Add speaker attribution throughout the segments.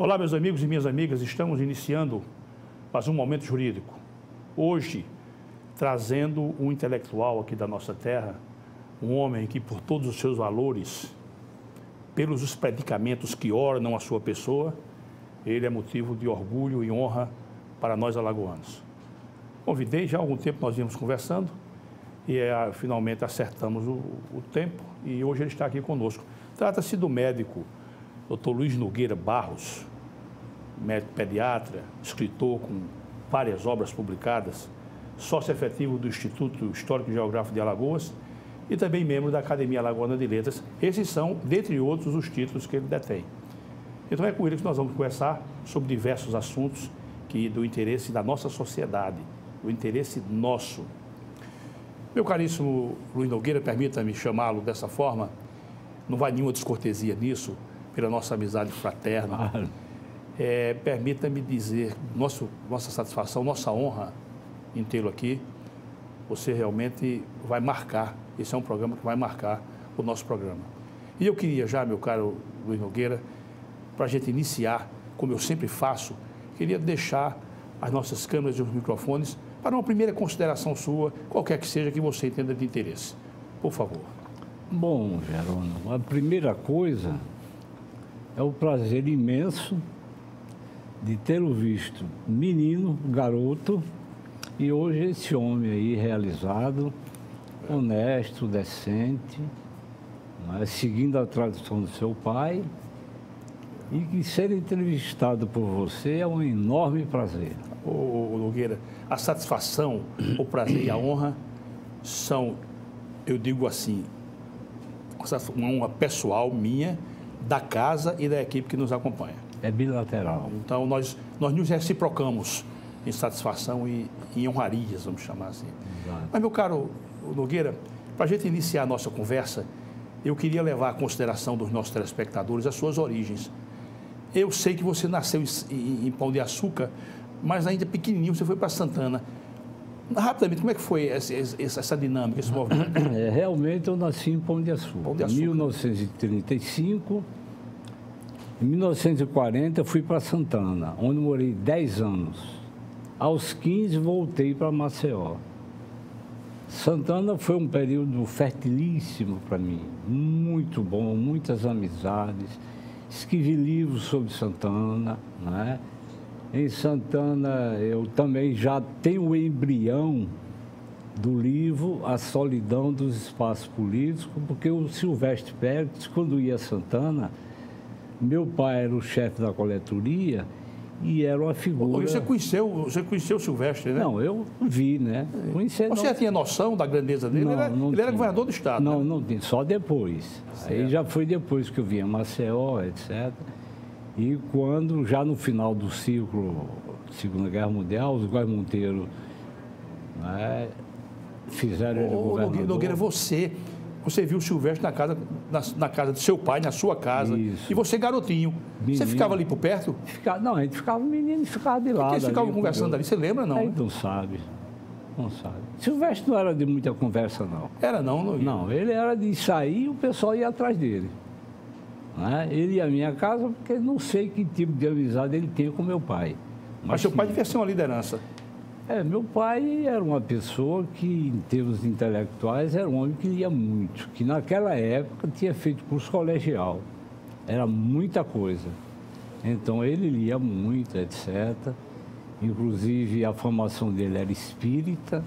Speaker 1: Olá, meus amigos e minhas amigas, estamos iniciando mais um Momento Jurídico. Hoje, trazendo um intelectual aqui da nossa terra, um homem que, por todos os seus valores, pelos os predicamentos que ornam a sua pessoa, ele é motivo de orgulho e honra para nós alagoanos. Convidei, já há algum tempo nós íamos conversando e finalmente acertamos o tempo e hoje ele está aqui conosco. Trata-se do médico Dr. Luiz Nogueira Barros, médico pediatra, escritor com várias obras publicadas, sócio efetivo do Instituto Histórico e Geográfico de Alagoas e também membro da Academia Alagoana de Letras. Esses são, dentre outros, os títulos que ele detém. Então é com ele que nós vamos conversar sobre diversos assuntos do interesse da nossa sociedade, do interesse nosso. Meu caríssimo Luiz Nogueira, permita-me chamá-lo dessa forma, não vai nenhuma descortesia nisso, pela nossa amizade fraterna. Permita-me dizer, nossa satisfação, nossa honra em tê-lo aqui. Você realmente vai marcar, esse é um programa que vai marcar o nosso programa. E eu queria já, meu caro Luiz Nogueira, para a gente iniciar, como eu sempre faço, queria deixar as nossas câmeras e os microfones para uma primeira consideração sua, qualquer que seja que você entenda de interesse. Por favor.
Speaker 2: Bom, Jerônimo, a primeira coisa é o prazer imenso de tê-lo visto menino, garoto, e hoje esse homem aí realizado, honesto, decente, seguindo a tradição do seu pai, e que ser entrevistado por você é um enorme prazer.
Speaker 1: Ô Nogueira, a satisfação, o prazer e a honra são, eu digo assim, uma honra pessoal minha, da casa e da equipe que nos acompanha.
Speaker 2: É bilateral.
Speaker 1: Então, nós nos reciprocamos em satisfação e em honrarias, vamos chamar assim.
Speaker 2: Exato.
Speaker 1: Mas, meu caro Nogueira, para a gente iniciar a nossa conversa, eu queria levar à consideração dos nossos telespectadores as suas origens. Eu sei que você nasceu em Pão de Açúcar, mas ainda pequenininho você foi para Santana. Rapidamente, como é que foi essa dinâmica, esse movimento?
Speaker 2: Realmente eu nasci em Pão de Açúcar. Em 1935, em 1940 eu fui para Santana, onde morei 10 anos. Aos 15 voltei para Maceió. Santana foi um período fertilíssimo para mim, muito bom, muitas amizades. Escrevi livros sobre Santana, né? Em Santana eu também já tenho o embrião do livro A Solidão dos Espaços Políticos, porque o Silvestre Pérez, quando ia a Santana, meu pai era o chefe da coletoria e era uma figura...
Speaker 1: Você conheceu o Silvestre, né?
Speaker 2: Não, eu vi, né?
Speaker 1: Você já tinha noção da grandeza dele? Ele era governador do estado,
Speaker 2: Não,
Speaker 1: né?
Speaker 2: não tinha, só depois. Certo. Aí já foi depois que eu vim a Maceió, etc. E quando, já no final do ciclo, Segunda Guerra Mundial, os Góes Monteiro, né, fizeram ele governador.
Speaker 1: Nogueira, você viu o Silvestre na casa do seu pai, na sua casa. Isso. E você garotinho. Menino. Você ficava ali por perto?
Speaker 2: Não, a gente ficava menino e ficava de lado.
Speaker 1: Porque ficava conversando ali, você lembra, não?
Speaker 2: Não sabe. Não sabe. Silvestre não era de muita conversa, não.
Speaker 1: Era não, Nogueira?
Speaker 2: Não, ele era de sair e o pessoal ia atrás dele. Né? Ele ia à minha casa porque não sei que tipo de amizade ele tinha com meu pai.
Speaker 1: Mas seu pai devia ser uma liderança.
Speaker 2: Meu pai era uma pessoa que, em termos intelectuais, era um homem que lia muito, que naquela época tinha feito curso colegial. Era muita coisa. Então, ele lia muito, etc. Inclusive, a formação dele era espírita.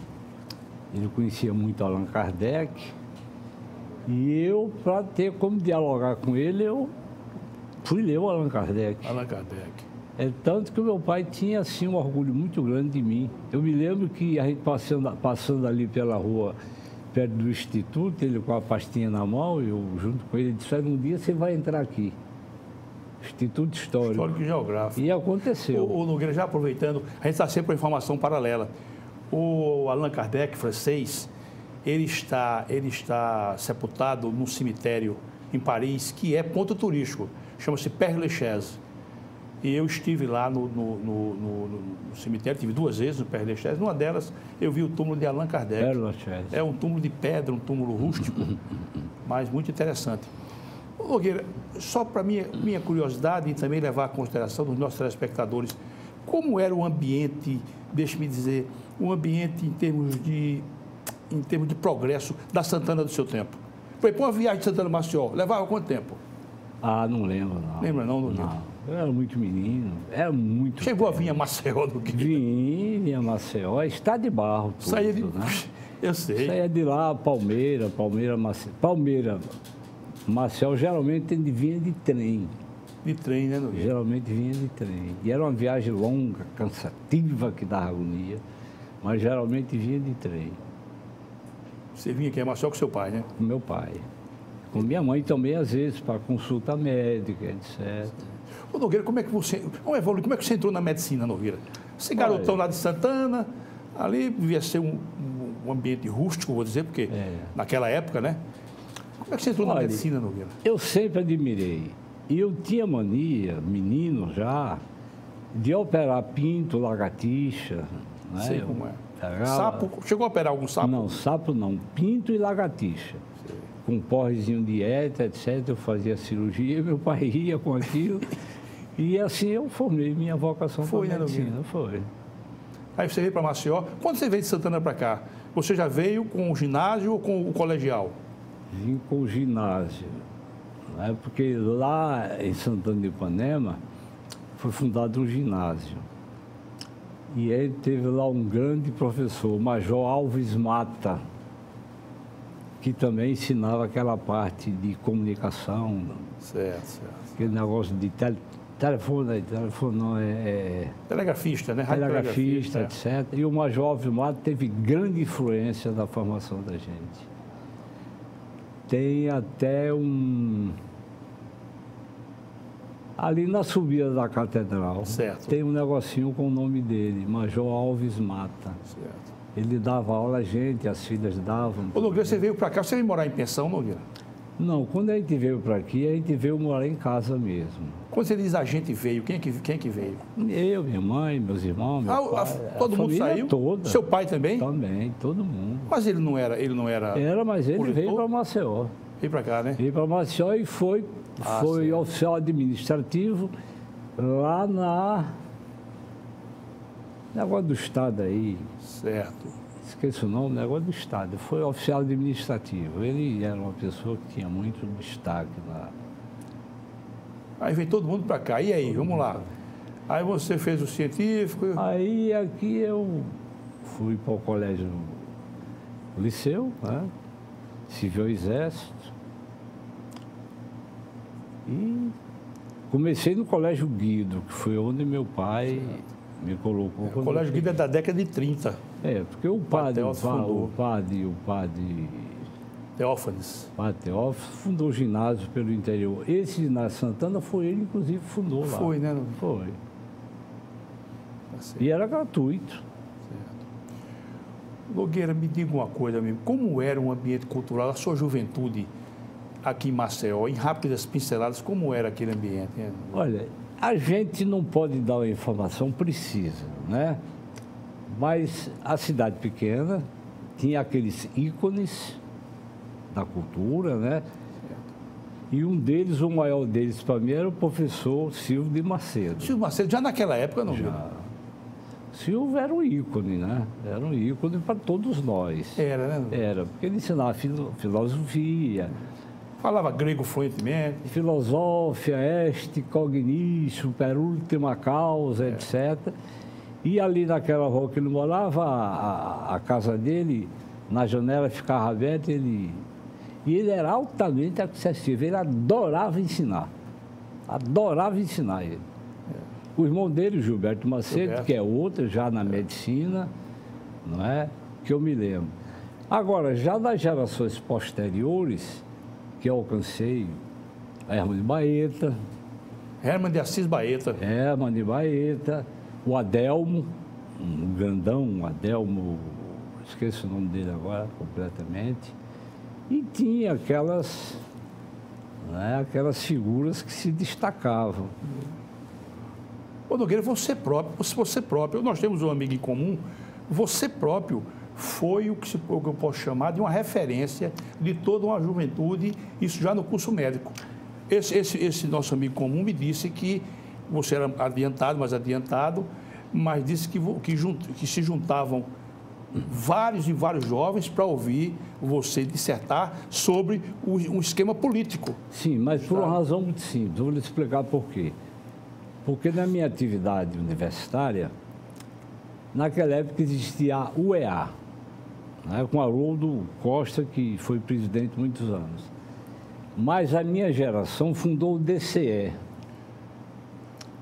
Speaker 2: Ele conhecia muito Allan Kardec. E eu, para ter como dialogar com ele, eu fui ler o Allan Kardec.
Speaker 1: Allan Kardec.
Speaker 2: Tanto que o meu pai tinha, assim, um orgulho muito grande de mim. Eu me lembro que a gente passando ali pela rua, perto do Instituto, ele com a pastinha na mão, eu junto com ele, disse, um dia você vai entrar aqui. Instituto Histórico.
Speaker 1: Histórico e Geográfico.
Speaker 2: E aconteceu.
Speaker 1: O Nogueira, já aproveitando, a gente está sempre com informação paralela. O Allan Kardec, francês, ele está sepultado num cemitério em Paris, que é ponto turístico, chama-se Père Lachaise. E eu estive lá no cemitério, tive 2 vezes no Père Lachaise. Numa delas, eu vi o túmulo de Allan Kardec. É um túmulo de pedra, um túmulo rústico, mas muito interessante. Ô, Nogueira, só para minha curiosidade e também levar à consideração dos nossos telespectadores, como era o ambiente, deixe-me dizer, o ambiente em termos de progresso da Santana do seu tempo? Foi para uma viagem de Santana Maceió, levava quanto tempo?
Speaker 2: Ah, não lembro, não.
Speaker 1: Lembra não, Nogueira?
Speaker 2: Não. Eu era muito menino, era muito...
Speaker 1: Chegou a vir a Maceió, Nogueira?
Speaker 2: Vinha Maceió, Estado de Barro, tudo,
Speaker 1: Saía de...
Speaker 2: né?
Speaker 1: Eu sei.
Speaker 2: Saía de lá, Palmeira, Maceió geralmente vinha de trem.
Speaker 1: De trem, né, Nogueira?
Speaker 2: Geralmente vinha de trem. E era uma viagem longa, cansativa, que dava agonia, mas geralmente vinha de trem.
Speaker 1: Você vinha aqui a Maceió com seu pai, né?
Speaker 2: Com meu pai. Com minha mãe também, às vezes, para consulta médica, etc.
Speaker 1: Ô, Nogueira, como é que você entrou na medicina, Nogueira? Você garotão lá de Santana, ali devia ser um ambiente rústico, vou dizer, porque naquela época, né? Como é que você entrou na medicina, Nogueira?
Speaker 2: Eu sempre admirei. E eu tinha mania, menino já, de operar pinto, lagartixa. Né?
Speaker 1: Sei como é.
Speaker 2: Pegava...
Speaker 1: Sapo, chegou a operar algum sapo?
Speaker 2: Não, sapo não, pinto e lagartixa. Sei. Com porrezinho de dieta, etc. Eu fazia cirurgia, meu pai ia com aquilo. E assim eu formei minha vocação para a medicina. Foi.
Speaker 1: Aí você veio para Maceió. Quando você veio de Santana para cá, você já veio com o ginásio ou com o colegial?
Speaker 2: Vim com o ginásio. Né? Porque lá em Santana de Ipanema foi fundado um ginásio. E aí teve lá um grande professor, o Major Alves Mata, que também ensinava aquela parte de comunicação.
Speaker 1: Certo.
Speaker 2: Aquele negócio de telefone não
Speaker 1: telegrafista, né?
Speaker 2: Telegrafista, etc. E o Major Alves Mata teve grande influência na formação da gente. Tem até ali na subida da catedral,
Speaker 1: certo,
Speaker 2: tem um negocinho com o nome dele, Major Alves Mata.
Speaker 1: Certo.
Speaker 2: Ele dava aula a gente, as filhas davam.
Speaker 1: Ô, Nogueira, você veio para cá, você veio morar em pensão, Nogueira?
Speaker 2: Não, quando a gente veio para aqui, a gente veio morar em casa mesmo.
Speaker 1: Quando você diz a gente veio, quem é que veio?
Speaker 2: Eu, minha mãe, meus irmãos, meu pai.
Speaker 1: Todo mundo saiu?
Speaker 2: Toda.
Speaker 1: Seu pai também?
Speaker 2: Também, todo mundo.
Speaker 1: Mas ele não era...
Speaker 2: Era, mas ele veio para Maceió.
Speaker 1: Veio para cá, né?
Speaker 2: Veio para Maceió e foi oficial administrativo lá negócio do Estado aí.
Speaker 1: Certo.
Speaker 2: Esqueço o nome, negócio do Estado. Foi oficial administrativo. Ele era uma pessoa que tinha muito destaque lá.
Speaker 1: Aí veio todo mundo para cá. E aí, vamos lá. Aí você fez o científico...
Speaker 2: Aí aqui eu fui para o colégio, o liceu, né? Civil Exército. E comecei no Colégio Guido, que foi onde meu pai me colocou.
Speaker 1: O Colégio Guido é da década de 30.
Speaker 2: Porque o padre
Speaker 1: Teófanes.
Speaker 2: Padre Teófanes fundou o ginásio pelo interior. Esse ginásio Santana foi ele, inclusive, fundou lá.
Speaker 1: Foi, né?
Speaker 2: Foi. E era gratuito.
Speaker 1: Certo. Nogueira, me diga uma coisa, amigo. Como era o ambiente cultural, a sua juventude aqui em Maceió, em rápidas pinceladas, como era aquele ambiente? Né?
Speaker 2: Olha, a gente não pode dar uma informação precisa, né? Mas a cidade pequena tinha aqueles ícones da cultura, né? E um deles, o maior deles para mim, era o professor Silvio de Macedo.
Speaker 1: Silvio Macedo, já naquela época, não?
Speaker 2: Já. Silvio era um ícone, né? Era um ícone para todos nós.
Speaker 1: Era, né?
Speaker 2: Era, porque ele ensinava filosofia.
Speaker 1: Falava grego fluentemente.
Speaker 2: Filosofia, est cognitio, per ultima causa, etc. E ali naquela rua que ele morava, a casa dele, na janela ficava aberta, e ele era altamente acessível, ele adorava ensinar. Adorava ensinar ele. O irmão dele, Gilberto Macedo, que é outro já na medicina, não é? Que eu me lembro. Agora, já das gerações posteriores, que eu alcancei, Herman de Baeta.
Speaker 1: Herman de Assis Baeta.
Speaker 2: Herman de Baeta. O Adelmo, um grandão, o Adelmo, esqueço o nome dele agora completamente. E tinha aquelas figuras que se destacavam.
Speaker 1: Ô, Nogueira, você próprio, nós temos um amigo em comum, você próprio foi o que eu posso chamar de uma referência de toda uma juventude, isso já no curso médico. Esse nosso amigo comum me disse que você era adiantado, mas disse que se juntavam vários e vários jovens para ouvir você dissertar sobre um esquema político.
Speaker 2: Sim, mas por uma razão muito simples. Eu vou lhe explicar por quê. Porque na minha atividade universitária, naquela época existia a UEA, né, com Haroldo Costa, que foi presidente muitos anos. Mas a minha geração fundou o DCE.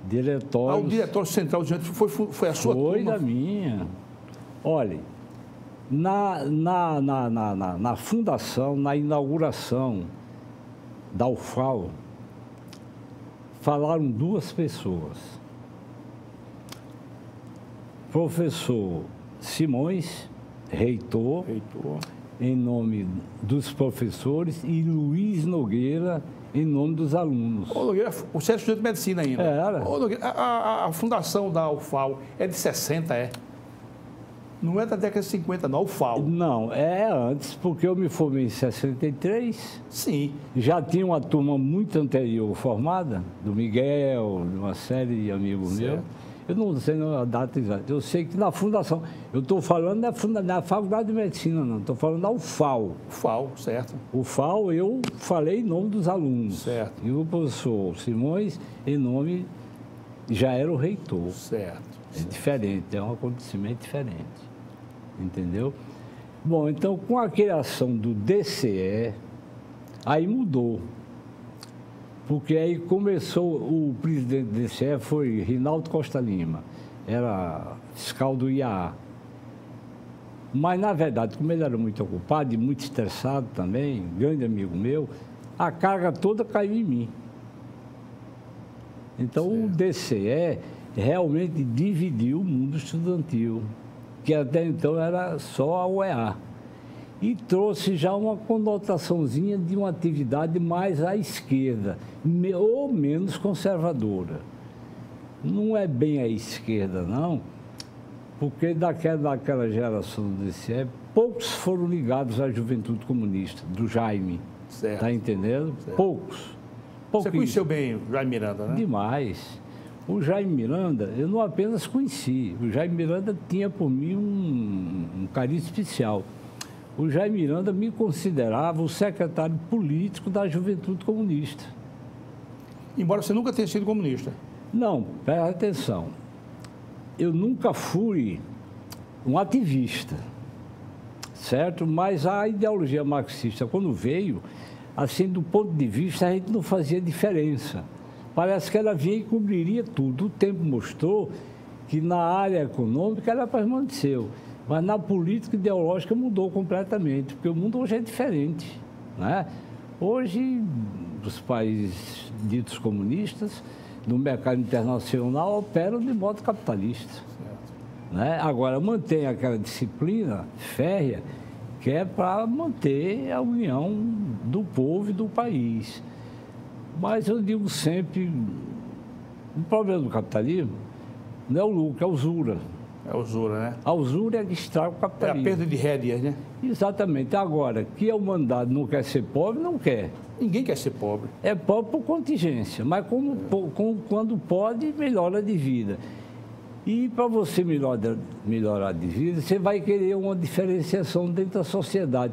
Speaker 1: O diretor central foi a sua turma?
Speaker 2: Foi da minha. Olha, na fundação, na inauguração da UFAL, falaram duas pessoas. Professor Simões, reitor, em nome dos professores, e Luiz Nogueira, em nome dos alunos.
Speaker 1: Ô, Nogueira, você é estudante de medicina ainda.
Speaker 2: Era.
Speaker 1: Ô, Nogueira, a fundação da UFAL é de 60, é? Não é da década de 50, não, a UFAL.
Speaker 2: Não, é antes, porque eu me formei em 63.
Speaker 1: Sim.
Speaker 2: Já tinha uma turma muito anterior formada, do Miguel, de uma série de amigos meus. Eu não sei a data exata. Eu sei que na fundação, eu estou falando da Faculdade de Medicina, não, estou falando da UFAL.
Speaker 1: UFAL, certo.
Speaker 2: UFAL, eu falei em nome dos alunos.
Speaker 1: Certo.
Speaker 2: E o professor Simões, em nome, já era o reitor.
Speaker 1: Certo.
Speaker 2: É diferente, é um acontecimento diferente. Entendeu? Bom, então, com a criação do DCE, aí mudou. Porque aí começou, o presidente do DCE foi Rinaldo Costa Lima, era fiscal do IAA. Mas, na verdade, como ele era muito ocupado e muito estressado também, grande amigo meu, a carga toda caiu em mim. Então, o DCE realmente dividiu o mundo estudantil, que até então era só a UEA. E trouxe já uma conotaçãozinha de uma atividade mais à esquerda, ou menos conservadora. Não é bem à esquerda, não, porque daquela geração do DCE, poucos foram ligados à juventude comunista, do Jaime.
Speaker 1: Certo.
Speaker 2: Está entendendo?
Speaker 1: Certo.
Speaker 2: Poucos.
Speaker 1: Você conheceu bem o Jaime Miranda, né?
Speaker 2: Demais. O Jaime Miranda, eu não apenas conheci, o Jaime Miranda tinha por mim um carinho especial. O Jaime Miranda me considerava o secretário político da Juventude Comunista.
Speaker 1: Embora você nunca tenha sido comunista.
Speaker 2: Não, presta atenção. Eu nunca fui um ativista, certo? Mas a ideologia marxista, quando veio, assim, do ponto de vista, a gente não fazia diferença. Parece que ela vinha e cobriria tudo. O tempo mostrou que na área econômica ela permaneceu. Mas na política ideológica mudou completamente, porque o mundo hoje é diferente, né? Hoje, os países ditos comunistas, no mercado internacional, operam de modo capitalista. Né? Agora, mantém aquela disciplina férrea que é para manter a união do povo e do país. Mas eu digo sempre, o problema do capitalismo não é o lucro, é a usura.
Speaker 1: É a usura, né?
Speaker 2: A usura é que estraga o capitalismo.
Speaker 1: É a perda de rédeas, né?
Speaker 2: Exatamente. Agora, que a humanidade não quer ser pobre, não quer.
Speaker 1: Ninguém quer ser pobre.
Speaker 2: É pobre por contingência, mas quando pode, melhora de vida. E para você melhorar de vida, você vai querer uma diferenciação dentro da sociedade.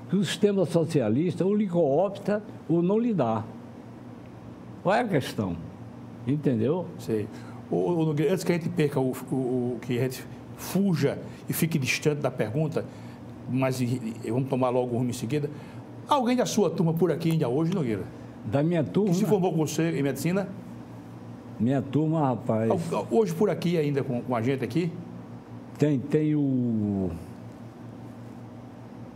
Speaker 2: Que o sistema socialista ou lhe coopta ou não lhe dá. Qual é a questão? Entendeu?
Speaker 1: Sei. Antes que a gente perca que a gente fuja e fique distante da pergunta, mas vamos tomar logo o rumo em seguida. Alguém da sua turma por aqui ainda hoje, Nogueira?
Speaker 2: Da minha turma?
Speaker 1: Que se formou com você em medicina?
Speaker 2: Minha turma, rapaz...
Speaker 1: Hoje por aqui ainda com a gente aqui?
Speaker 2: Tem o...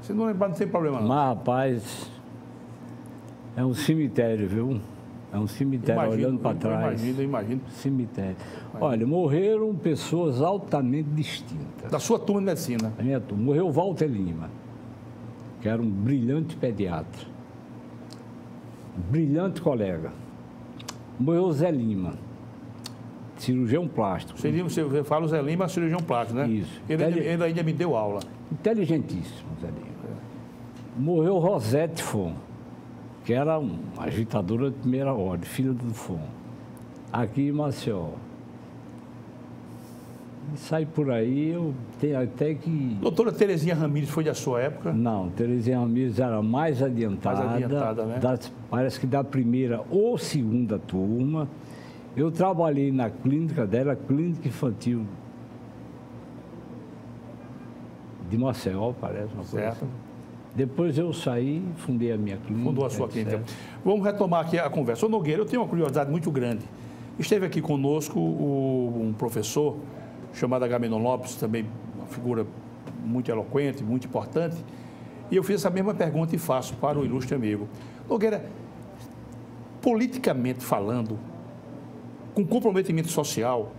Speaker 1: Se não lembrar, não tem problema não.
Speaker 2: Mas, rapaz, é um cemitério, viu? É um cemitério, olhando para trás.
Speaker 1: Eu imagino.
Speaker 2: Cemitério. Olha, morreram pessoas altamente distintas.
Speaker 1: Da sua turma de medicina?
Speaker 2: Da minha turma. Morreu Walter Lima, que era um brilhante pediatra. Brilhante colega. Morreu Zé Lima, cirurgião plástico.
Speaker 1: Você fala o Zé Lima, cirurgião plástico, né?
Speaker 2: Isso.
Speaker 1: Ele ainda me deu aula.
Speaker 2: Inteligentíssimo, Zé Lima. Morreu Rosete Fon, que era uma agitadora de primeira ordem, filha do Dufon, aqui em Maceió. E sai por aí, eu tenho até que...
Speaker 1: Doutora Terezinha Ramírez foi da sua época?
Speaker 2: Não, Terezinha Ramírez era mais adiantada. Mais
Speaker 1: adiantada, né?
Speaker 2: Parece que da primeira ou segunda turma. Eu trabalhei na clínica dela, clínica infantil de Maceió, parece uma coisa assim. Depois eu saí, fundei a minha clínica.
Speaker 1: Fundou a sua clínica. Vamos retomar aqui a conversa. Ô Nogueira, eu tenho uma curiosidade muito grande. Esteve aqui conosco um professor chamado Agamenon Lopes, também uma figura muito eloquente, muito importante. E eu fiz essa mesma pergunta e faço para o ilustre amigo. Nogueira, politicamente falando, com comprometimento social,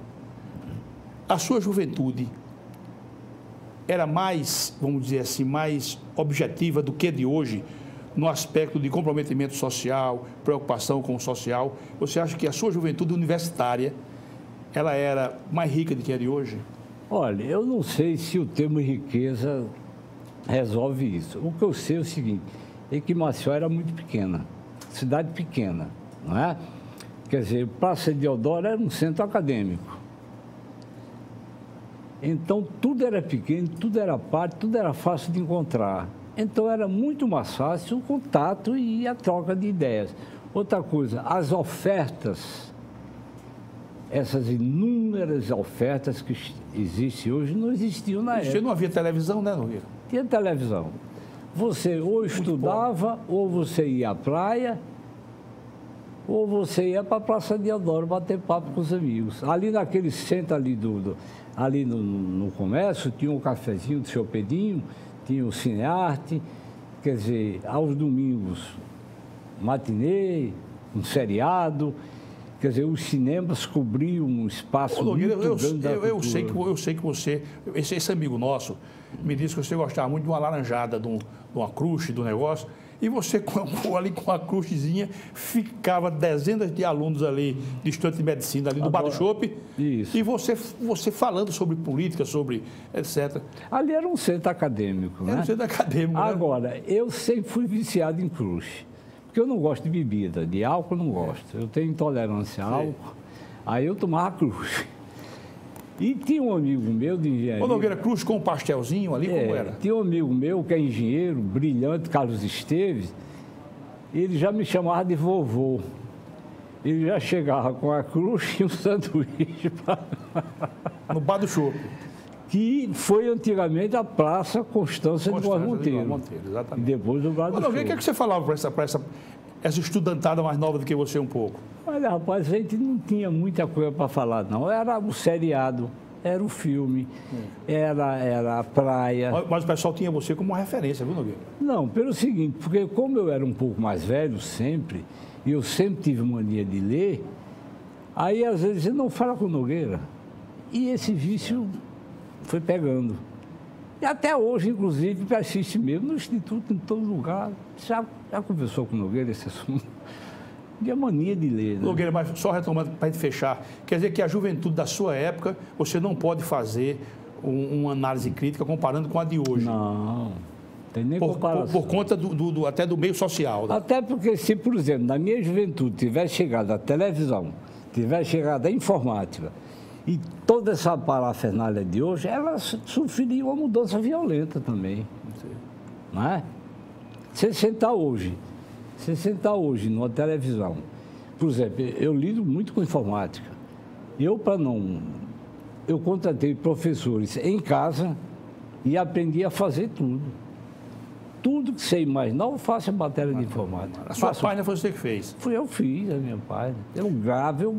Speaker 1: a sua juventude era mais, vamos dizer assim, mais objetiva do que de hoje, no aspecto de comprometimento social, preocupação com o social? Você acha que a sua juventude universitária, ela era mais rica do que a de hoje?
Speaker 2: Olha, eu não sei se o termo riqueza resolve isso. O que eu sei é o seguinte, é que Maceió era muito pequena, cidade pequena, não é? Quer dizer, Praça de Deodoro era um centro acadêmico. Então, tudo era pequeno, tudo era parte, tudo era fácil de encontrar. Então, era muito mais fácil o contato e a troca de ideias. Outra coisa, as ofertas, essas inúmeras ofertas que existem hoje, não existiam na época.
Speaker 1: Não havia televisão, né, Nogueira?
Speaker 2: Tinha televisão. Você ou estudava, ou você ia à praia, ou você ia para a Praça de Deodoro bater papo com os amigos. Ali naquele centro ali no comércio, tinha um cafezinho do seu Pedinho, tinha o Cinearte, quer dizer, aos domingos, matinê, um seriado, quer dizer, os cinemas cobriam um espaço muito grande da cultura.
Speaker 1: Eu sei que você, esse amigo nosso, me disse que você gostava muito de uma laranjada, de uma crush, do negócio, e você, ali com a crushzinha, ficava dezenas de alunos ali de estudante de medicina, ali no Bar do Chopp, e você falando sobre política, sobre etc.
Speaker 2: Ali era um centro acadêmico, né?
Speaker 1: Era um centro acadêmico,
Speaker 2: Agora, eu sempre fui viciado em crush, porque eu não gosto de bebida, de álcool eu não gosto. Eu tenho intolerância a álcool, aí eu tomava crush. E tinha um amigo meu de engenharia...
Speaker 1: Ô Nogueira, crush com um pastelzinho ali, como era?
Speaker 2: Tinha um amigo meu que é engenheiro, brilhante, Carlos Esteves, ele já me chamava de vovô. Ele já chegava com a crush e um sanduíche.
Speaker 1: No Bar do Chopp.
Speaker 2: Que foi antigamente a Praça Constância de Góes Monteiro.
Speaker 1: Exatamente.
Speaker 2: E depois do Bar do Chopp.
Speaker 1: Nogueira, o que é que você falava para essa estudantada mais nova do que você um pouco?
Speaker 2: Olha, rapaz, a gente não tinha muita coisa para falar, não. Era o seriado, era o filme, era a praia.
Speaker 1: Mas o pessoal tinha você como uma referência, viu, Nogueira?
Speaker 2: Não, pelo seguinte, porque como eu era um pouco mais velho sempre, e eu sempre tive mania de ler, aí às vezes eu não fala com o Nogueira. E esse vício foi pegando. E até hoje, inclusive, persiste mesmo no Instituto, em todo lugar. Já conversou com o Nogueira esse assunto? De a mania de ler, né?
Speaker 1: Nogueira, mas só retomando para a gente fechar, quer dizer que a juventude da sua época, você não pode fazer uma análise crítica comparando com a de hoje.
Speaker 2: Não, tem nem comparação.
Speaker 1: Por conta até do meio social. Né?
Speaker 2: Até porque se, por exemplo, na minha juventude tivesse chegado a televisão, tivesse chegado a informática, e toda essa parafernália de hoje, ela sofreria uma mudança violenta também. Não é? Você sentar hoje numa televisão, por exemplo, eu lido muito com informática. Eu contratei professores em casa e aprendi a fazer tudo. Tudo que você imaginar, eu faço a matéria de informática.
Speaker 1: A sua página foi você que fez?
Speaker 2: Eu fiz a minha página. Eu gravo, eu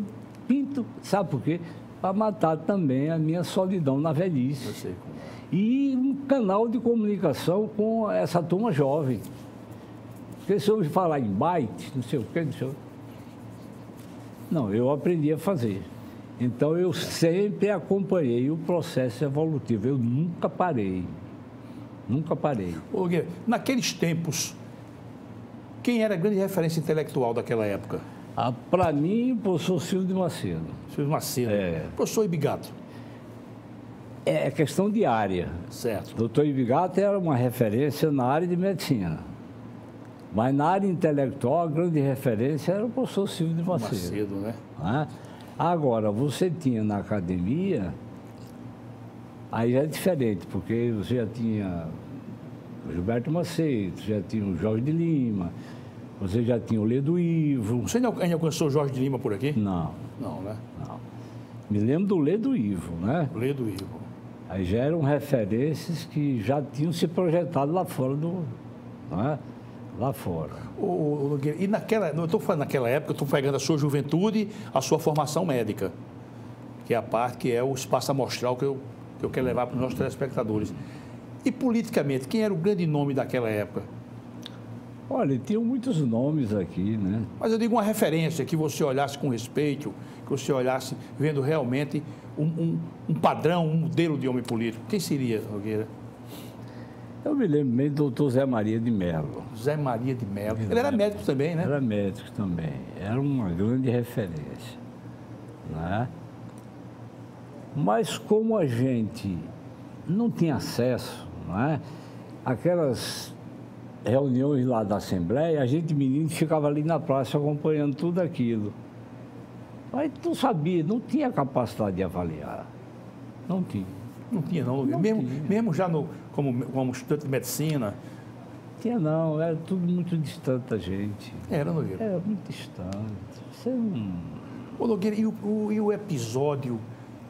Speaker 2: pinto, sabe por quê? Para matar também a minha solidão na velhice.
Speaker 1: Eu sei como.
Speaker 2: E um canal de comunicação com essa turma jovem. Porque se eu falar em byte, não sei o quê, não, eu aprendi a fazer. Então, eu sempre acompanhei o processo evolutivo. Eu nunca parei. Nunca parei.
Speaker 1: Ô, Guilherme, naqueles tempos, quem era a grande referência intelectual daquela época?
Speaker 2: Para mim, o professor Silvio de Macedo.
Speaker 1: Silvio de Macedo. Professor Ibigato.
Speaker 2: É questão de área.
Speaker 1: Certo.
Speaker 2: Doutor Ibigato era uma referência na área de medicina. Mas na área intelectual, a grande referência era o professor Silvio de Macedo.
Speaker 1: Né?
Speaker 2: Agora, você tinha na academia, aí já é diferente, porque você já tinha o Gilberto Macedo, já tinha o Jorge de Lima, você já tinha o Ledo Ivo.
Speaker 1: Você ainda conheceu o Jorge de Lima por aqui?
Speaker 2: Não.
Speaker 1: Não, né?
Speaker 2: Não. Me lembro do Ledo Ivo, né?
Speaker 1: Ledo Ivo.
Speaker 2: Aí já eram referências que já tinham se projetado lá fora né? Lá fora.
Speaker 1: E eu estou falando naquela época, eu estou pegando a sua juventude, a sua formação médica, que é a parte que é o espaço amostral que eu quero levar para os nossos telespectadores. E politicamente, quem era o grande nome daquela época?
Speaker 2: Olha, tinham muitos nomes aqui, né?
Speaker 1: Mas eu digo uma referência que você olhasse com respeito, que você olhasse vendo realmente um padrão, um modelo de homem político. Quem seria, Nogueira?
Speaker 2: Eu me lembro bem do doutor Zé Maria de Mello.
Speaker 1: Zé Maria de Mello. Ele era médico também, né?
Speaker 2: Era médico também. Era uma grande referência, né? Mas como a gente não tinha acesso, não é? Aquelas reuniões lá da Assembleia, a gente, menino, ficava ali na praça acompanhando tudo aquilo. Mas não sabia, não tinha capacidade de avaliar. Não tinha.
Speaker 1: Não tinha, não. Mesmo já como estudante de medicina?
Speaker 2: Tinha, não. Era tudo muito distante da gente.
Speaker 1: Era, Nogueira?
Speaker 2: Era muito distante. Você não...
Speaker 1: Ô, Nogueira, e o episódio,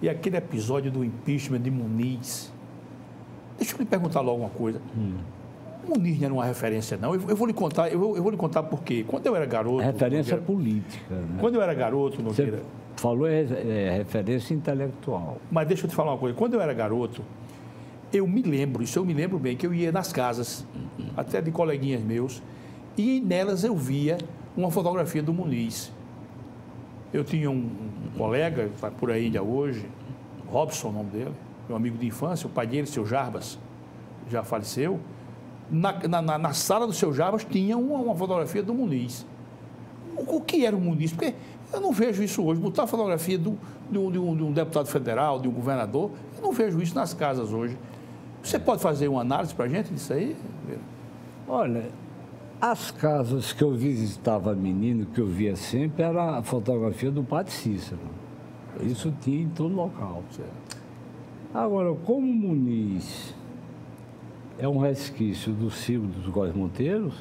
Speaker 1: e aquele episódio do impeachment de Muniz? Deixa eu lhe perguntar logo uma coisa. Muniz não era uma referência, não. Eu vou lhe contar, eu vou lhe contar por quê. Quando eu era garoto...
Speaker 2: Referência
Speaker 1: Nogueira,
Speaker 2: política, né?
Speaker 1: Quando eu era garoto, Nogueira...
Speaker 2: Você falou referência intelectual.
Speaker 1: Mas deixa eu te falar uma coisa. Quando eu era garoto, eu me lembro bem, que eu ia nas casas, até de coleguinhas meus, e nelas eu via uma fotografia do Muniz. Eu tinha um colega, está por aí ainda hoje, Robson, o nome dele, meu amigo de infância, o pai dele, seu Jarbas, já faleceu. Na sala do seu Jarbas tinha uma fotografia do Muniz. O que era o Muniz? Porque eu não vejo isso hoje. Botar a fotografia de um deputado federal, de um governador, eu não vejo isso nas casas hoje. Você pode fazer uma análise para a gente disso aí?
Speaker 2: Olha, as casas que eu visitava menino, que eu via sempre, era a fotografia do Padre Cícero. Isso tinha em todo local.
Speaker 1: Certo.
Speaker 2: Agora, como o Muniz é um resquício do ciclo dos Góes Monteiros,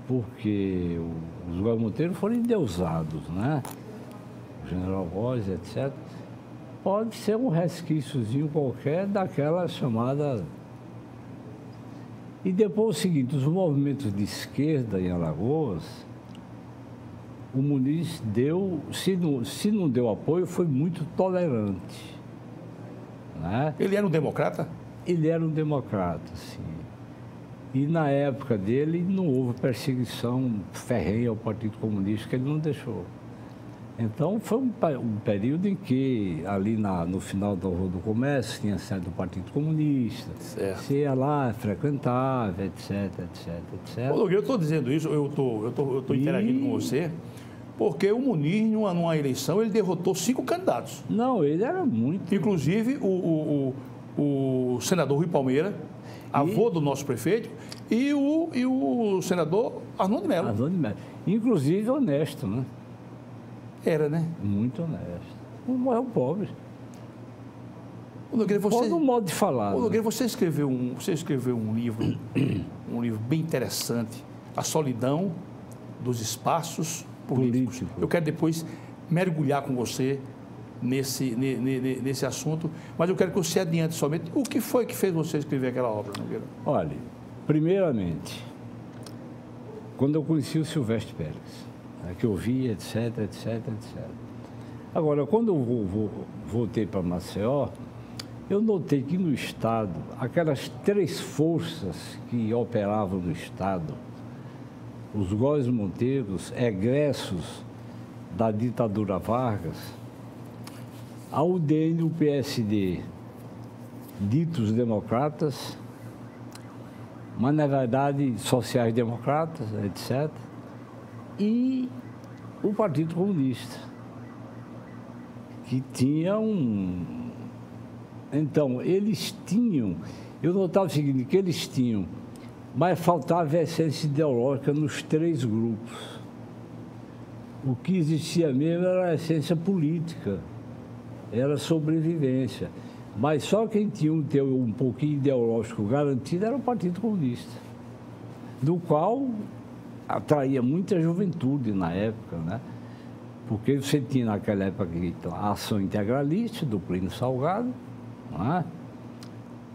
Speaker 2: porque os Góes Monteiros foram endeusados, né? O general Góes, etc. Pode ser um resquíciozinho qualquer daquela chamada... E depois o seguinte, os movimentos de esquerda em Alagoas, o Muniz deu, se não deu apoio, foi muito tolerante. Né?
Speaker 1: Ele era um democrata?
Speaker 2: Ele era um democrata, sim. E na época dele não houve perseguição ferrenha ao Partido Comunista, que ele não deixou. Então foi um período em que, ali no final da Rua do Comércio, tinha sede do Partido Comunista.
Speaker 1: Certo.
Speaker 2: Você ia lá, frequentava, etc, etc, etc.
Speaker 1: Ô, eu estou dizendo isso, eu estou interagindo com você, porque o Muniz, numa eleição, ele derrotou 5 candidatos.
Speaker 2: Não, ele era muito...
Speaker 1: Inclusive o senador Rui Palmeira, avô do nosso prefeito, e o senador Arnaldo Melo.
Speaker 2: Arnaldo Melo. Inclusive honesto, né?
Speaker 1: Era, né?
Speaker 2: Muito honesto. Não morreu pobre.
Speaker 1: Nogueira,
Speaker 2: Todo um modo de falar.
Speaker 1: Nogueira, você escreveu um livro, um livro bem interessante, A Solidão dos Espaços Políticos. Eu quero depois mergulhar com você nesse assunto, mas eu quero que você adiante somente. O que foi que fez você escrever aquela obra, Nogueira?
Speaker 2: Olha, primeiramente, quando eu conheci o Silvestre Pérez, que eu via, etc, etc, etc. Agora, quando eu voltei para Maceió, eu notei que no Estado, aquelas 3 forças que operavam no Estado, os Góes Monteiros, egressos da ditadura Vargas, a UDN e o PSD, ditos democratas, mas na verdade sociais-democratas, etc., e o Partido Comunista, que tinha Então, eles tinham... Eu notava o seguinte, que eles tinham mas faltava a essência ideológica nos 3 grupos. O que existia mesmo era a essência política, era a sobrevivência. Mas só quem tinha um pouquinho ideológico garantido era o Partido Comunista, do qual atraía muita juventude na época, né? Porque você tinha naquela época a ação integralista do Plínio Salgado, não é?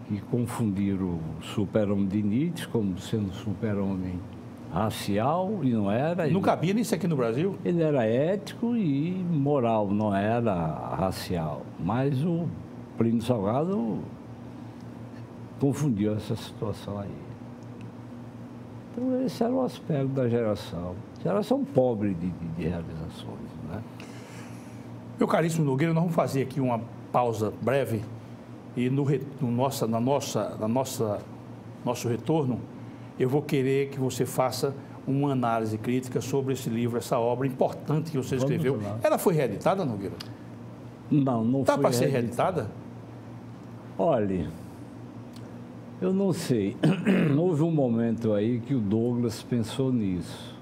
Speaker 2: Que confundiram o super-homem de Nietzsche como sendo super-homem racial, e não era.
Speaker 1: Não cabia nisso aqui no Brasil?
Speaker 2: Ele era ético e moral, não era racial. Mas o Plínio Salgado confundiu essa situação aí. Então, esse era o aspecto da geração. Geração pobre de realizações, né?
Speaker 1: Meu caríssimo Nogueira, nós vamos fazer aqui uma pausa breve e no nosso retorno, eu vou querer que você faça uma análise crítica sobre esse livro, essa obra importante que você escreveu. Ela foi reeditada, Nogueira?
Speaker 2: Não foi.
Speaker 1: Dá para ser reeditada?
Speaker 2: Olha, eu não sei. Houve um momento aí que o Douglas pensou nisso.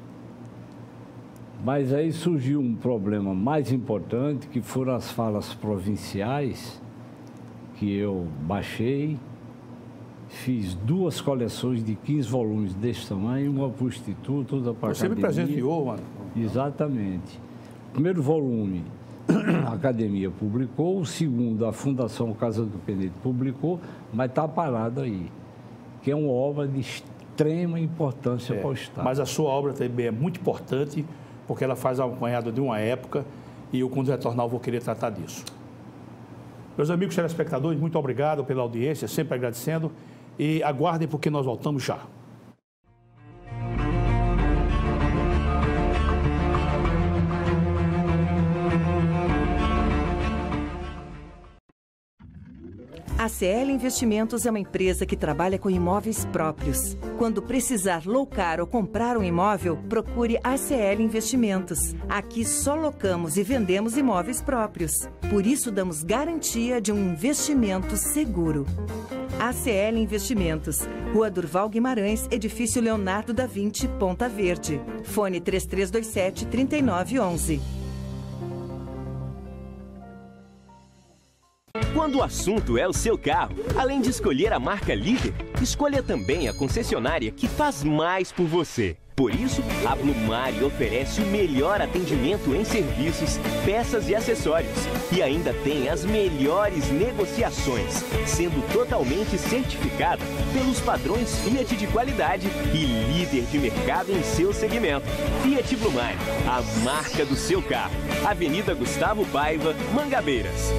Speaker 2: Mas aí surgiu um problema mais importante, que foram as falas provinciais, que eu baixei, fiz 2 coleções de 15 volumes desse tamanho, uma para o Instituto, outra para a Academia.
Speaker 1: Você me presenteou, mano.
Speaker 2: Exatamente. O primeiro volume a Academia publicou, o segundo a Fundação Casa do Penedo publicou, mas está parado aí, que é uma obra de extrema importância para o Estado.
Speaker 1: Mas a sua obra também é muito importante, porque ela faz acompanhado de uma época, e eu, quando retornar, eu vou querer tratar disso. Meus amigos telespectadores, muito obrigado pela audiência, sempre agradecendo, e aguardem porque nós voltamos já.
Speaker 3: A CL Investimentos é uma empresa que trabalha com imóveis próprios. Quando precisar locar ou comprar um imóvel, procure a CL Investimentos. Aqui só locamos e vendemos imóveis próprios. Por isso, damos garantia de um investimento seguro. ACL Investimentos, Rua Durval Guimarães, Edifício Leonardo da Vinci, Ponta Verde. Fone 3327-3911.
Speaker 4: Quando o assunto é o seu carro, além de escolher a marca líder, escolha também a concessionária que faz mais por você. Por isso, a Blumari oferece o melhor atendimento em serviços, peças e acessórios. E ainda tem as melhores negociações, sendo totalmente certificada pelos padrões Fiat de qualidade e líder de mercado em seu segmento. Fiat Blumari, a marca do seu carro. Avenida Gustavo Paiva, Mangabeiras.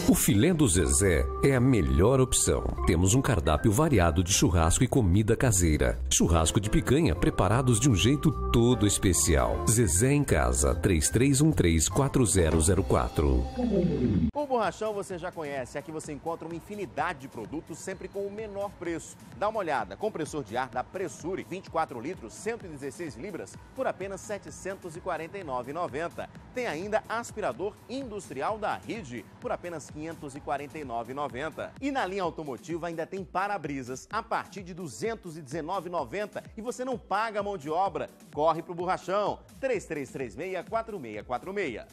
Speaker 5: O filé do Zezé é a melhor opção. Temos um cardápio variado de churrasco e comida caseira. Churrasco de picanha preparados de um jeito todo especial. Zezé em Casa, 3313-4004.
Speaker 6: O Borrachão você já conhece. Aqui você encontra uma infinidade de produtos sempre com o menor preço. Dá uma olhada. Compressor de ar da Pressure, 24 litros, 116 libras, por apenas R$ 749,90. Tem ainda aspirador industrial da Ride, por apenas R$ 549,90. E na linha automotiva ainda tem para-brisas a partir de R$ 219,90 e você não paga a mão de obra. Corre pro Borrachão, 3336-4646.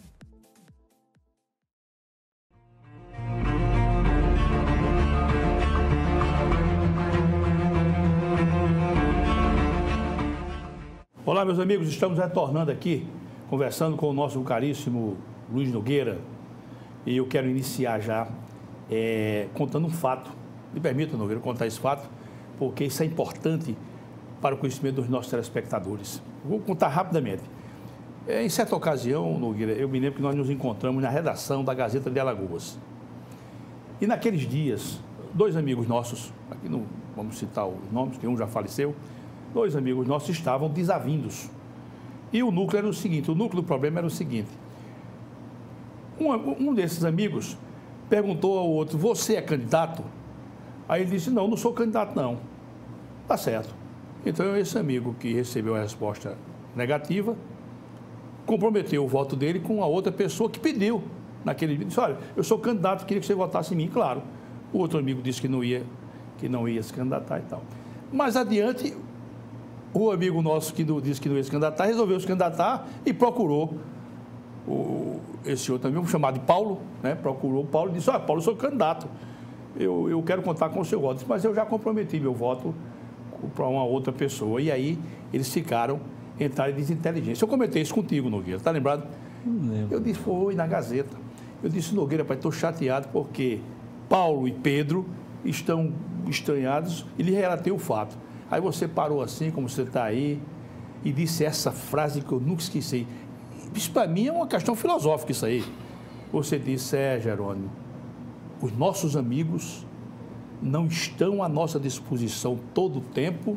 Speaker 1: Olá, meus amigos, estamos retornando aqui, conversando com o nosso caríssimo Luiz Nogueira. E eu quero iniciar já contando um fato. Me permita, Nogueira, contar esse fato, porque isso é importante para o conhecimento dos nossos telespectadores. Vou contar rapidamente. Em certa ocasião, Nogueira, eu me lembro que nós nos encontramos na redação da Gazeta de Alagoas. E naqueles dias, 2 amigos nossos, aqui não vamos citar os nomes, que um já faleceu, 2 amigos nossos estavam desavindos. E o núcleo era o seguinte, o núcleo do problema era o seguinte. Um desses amigos perguntou ao outro, você é candidato? Aí ele disse, não sou candidato não. Tá certo. Então esse amigo que recebeu a resposta negativa, comprometeu o voto dele com a outra pessoa que pediu naquele dia. Disse, olha, eu sou candidato, queria que você votasse em mim, claro. O outro amigo disse que não ia, que não ia se candidatar e tal. Mais adiante, o amigo nosso que disse que não ia se candidatar, resolveu se candidatar e procurou esse outro amigo, chamado de Paulo, né? Procurou o Paulo e disse, Paulo, eu sou candidato, eu quero contar com o seu voto. Mas eu já comprometi meu voto para uma outra pessoa. E aí eles entraram em desinteligência. Eu comentei isso contigo, Nogueira, está lembrado?
Speaker 2: Não lembro.
Speaker 1: Eu disse, foi na Gazeta. Eu disse, Nogueira, pai, estou chateado porque Paulo e Pedro estão estranhados e lhe relatei o fato. Aí você parou assim, como você está aí, e disse essa frase que eu nunca esqueci. Isso para mim é uma questão filosófica, isso aí. Você disse, Jerônimo, os nossos amigos não estão à nossa disposição todo o tempo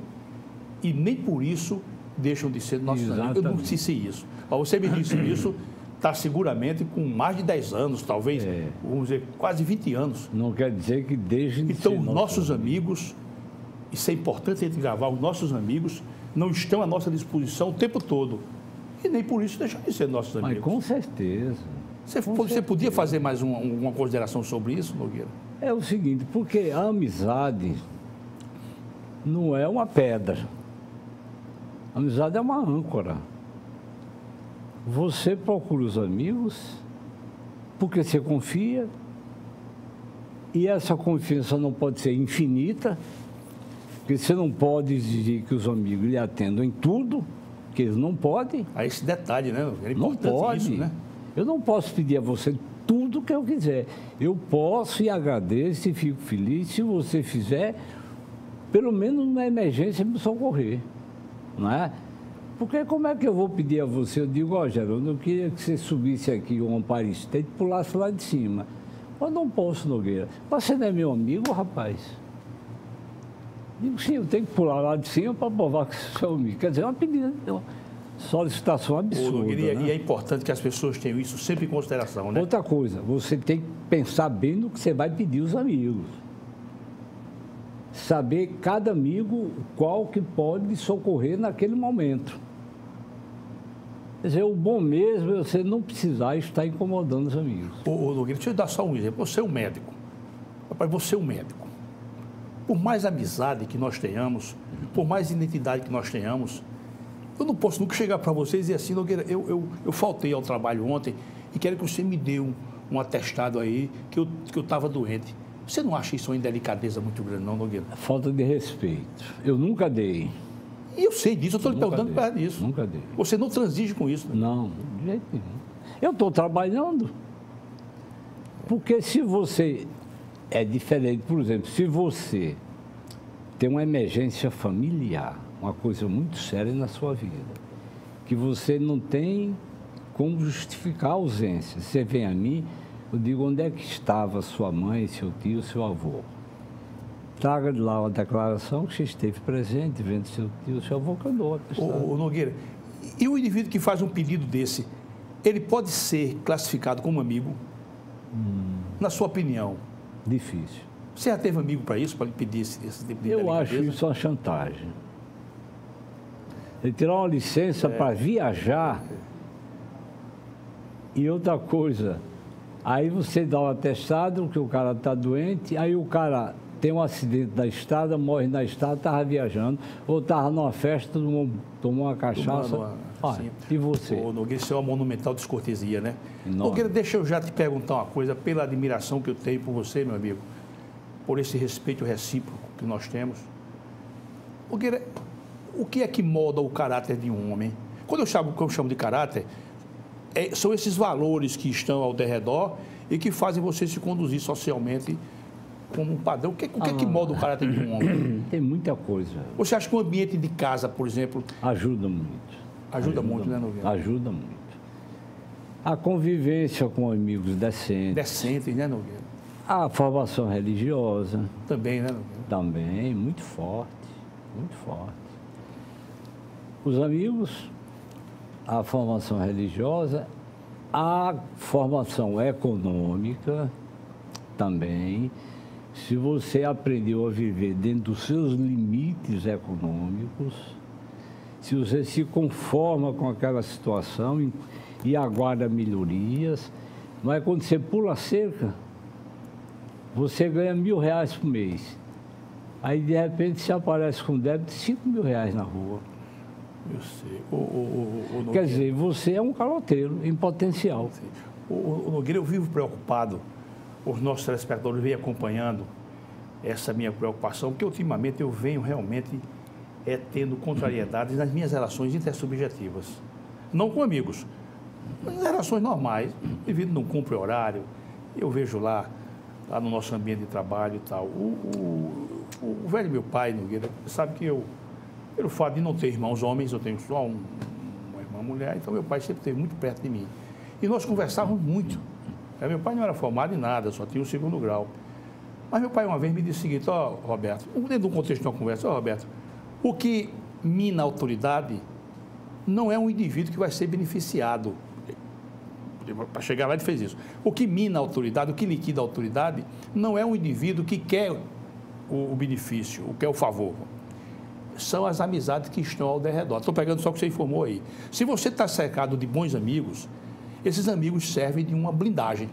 Speaker 1: e nem por isso deixam de ser nossos amigos. Eu não disse isso. Mas você me disse isso, está seguramente com mais de 10 anos, talvez, vamos dizer, quase 20 anos.
Speaker 2: Não quer dizer que deixem de ser
Speaker 1: Então, nossos amigos, isso é importante a gente gravar, os nossos amigos não estão à nossa disposição o tempo todo. E nem por isso deixam de ser nossos amigos.
Speaker 2: Mas com certeza.
Speaker 1: Você podia fazer mais uma consideração sobre isso, Nogueira?
Speaker 2: É o seguinte, porque a amizade não é uma pedra. A amizade é uma âncora. Você procura os amigos porque você confia e essa confiança não pode ser infinita, porque você não pode exigir que os amigos lhe atendam em tudo, que eles não podem.
Speaker 1: Há esse detalhe, né? É importante
Speaker 2: não pode.
Speaker 1: Isso, né?
Speaker 2: Eu não posso pedir a você tudo que eu quiser. Eu posso e agradeço e fico feliz se você fizer, pelo menos na emergência, me socorrer. Não é? Porque como é que eu vou pedir a você? Eu digo, Jerônimo, eu queria que você subisse aqui o amparista e pulasse lá de cima. Eu não posso, Nogueira. Você não é meu amigo, rapaz? Digo, sim, eu tenho que pular lá de cima para provar que você é meu amigo. Quer dizer, é uma pedida, solicitação absurda.
Speaker 1: E é importante que as pessoas tenham isso sempre em consideração, né?
Speaker 2: Outra coisa, você tem que pensar bem no que você vai pedir aos amigos. Saber cada amigo qual que pode lhe socorrer naquele momento. Quer dizer, o bom mesmo é você não precisar estar incomodando os amigos.
Speaker 1: Nogueira, deixa eu dar só um exemplo. Você é um médico. Rapaz, você é um médico. Por mais amizade que nós tenhamos, por mais identidade que nós tenhamos, eu não posso nunca chegar para vocês e dizer assim, Nogueira, eu faltei ao trabalho ontem e quero que você me dê um atestado aí que eu estava doente. Você não acha isso uma indelicadeza muito grande, não, Nogueira?
Speaker 2: Falta de respeito. Eu nunca dei.
Speaker 1: E eu sei disso, eu estou lhe perguntando para isso.
Speaker 2: Nunca dei.
Speaker 1: Você não transige com isso, né?
Speaker 2: Não, de jeito nenhum. Eu estou trabalhando. Porque se você... É diferente, por exemplo, se você tem uma emergência familiar, uma coisa muito séria na sua vida, que você não tem como justificar a ausência. Você vem a mim, eu digo, onde é que estava sua mãe, seu tio, seu avô? Traga de lá uma declaração que você esteve presente, vendo seu tio, seu avô, que eu dou.
Speaker 1: Ô, Nogueira, e o indivíduo que faz um pedido desse, ele pode ser classificado como amigo? Na sua opinião?
Speaker 2: Difícil.
Speaker 1: Você já teve amigo para isso, para lhe pedir esse tipo de
Speaker 2: Eu acho isso uma chantagem. Ele tirar uma licença para viajar e outra coisa, aí você dá um atestado que o cara está doente, aí o cara tem um acidente na estrada, morre na estrada, estava viajando, ou estava numa festa, tomou uma cachaça. E você?
Speaker 1: Ô, Nogueira, isso é uma monumental descortesia, né? Nogueira, deixa eu já te perguntar uma coisa, pela admiração que eu tenho por você, meu amigo, por esse respeito recíproco que nós temos. Nogueira, o que é que molda o caráter de um homem? Quando eu chamo de caráter, são esses valores que estão ao derredor e que fazem você se conduzir socialmente como um padrão. O que é que molda o caráter de um homem?
Speaker 2: Tem muita coisa.
Speaker 1: Você acha que o ambiente de casa, por exemplo...
Speaker 2: Ajuda muito.
Speaker 1: Ajuda muito, né, Nogueira?
Speaker 2: Ajuda muito. A convivência com amigos decentes.
Speaker 1: Decentes, né, Nogueira?
Speaker 2: A formação religiosa.
Speaker 1: Também, né, Nogueira?
Speaker 2: Também, muito forte. Muito forte. Os amigos, a formação religiosa, a formação econômica também. Se você aprendeu a viver dentro dos seus limites econômicos, se você se conforma com aquela situação e aguarda melhorias, mas quando você pula a cerca, você ganha R$1.000 por mês. Aí, de repente, se aparece com débito de 5 mil reais na rua.
Speaker 1: Eu sei.
Speaker 2: Quer dizer, você é um caloteiro em potencial.
Speaker 1: O Nogueira, eu vivo preocupado, os nossos telespectadores vêm acompanhando essa minha preocupação, porque ultimamente eu venho realmente tendo contrariedades nas minhas relações intersubjetivas. Não com amigos, mas em relações normais. O indivíduo não cumpre horário, eu vejo lá no nosso ambiente de trabalho e tal. O velho meu pai, Nogueira, sabe que eu, pelo fato de não ter irmãos homens, eu tenho só uma irmã mulher, então meu pai sempre esteve muito perto de mim. E nós conversávamos muito. Meu pai não era formado em nada, só tinha o 2º grau. Mas meu pai uma vez me disse o seguinte: Roberto, dentro de um contexto de uma conversa, Roberto, o que mina a autoridade não é um indivíduo que vai ser beneficiado. Para chegar lá ele fez isso. O que mina a autoridade, o que liquida a autoridade, não é um indivíduo que quer o benefício, o que é o favor. São as amizades que estão ao derredor. Estou pegando só o que você informou aí. Se você está cercado de bons amigos, esses amigos servem de uma blindagem.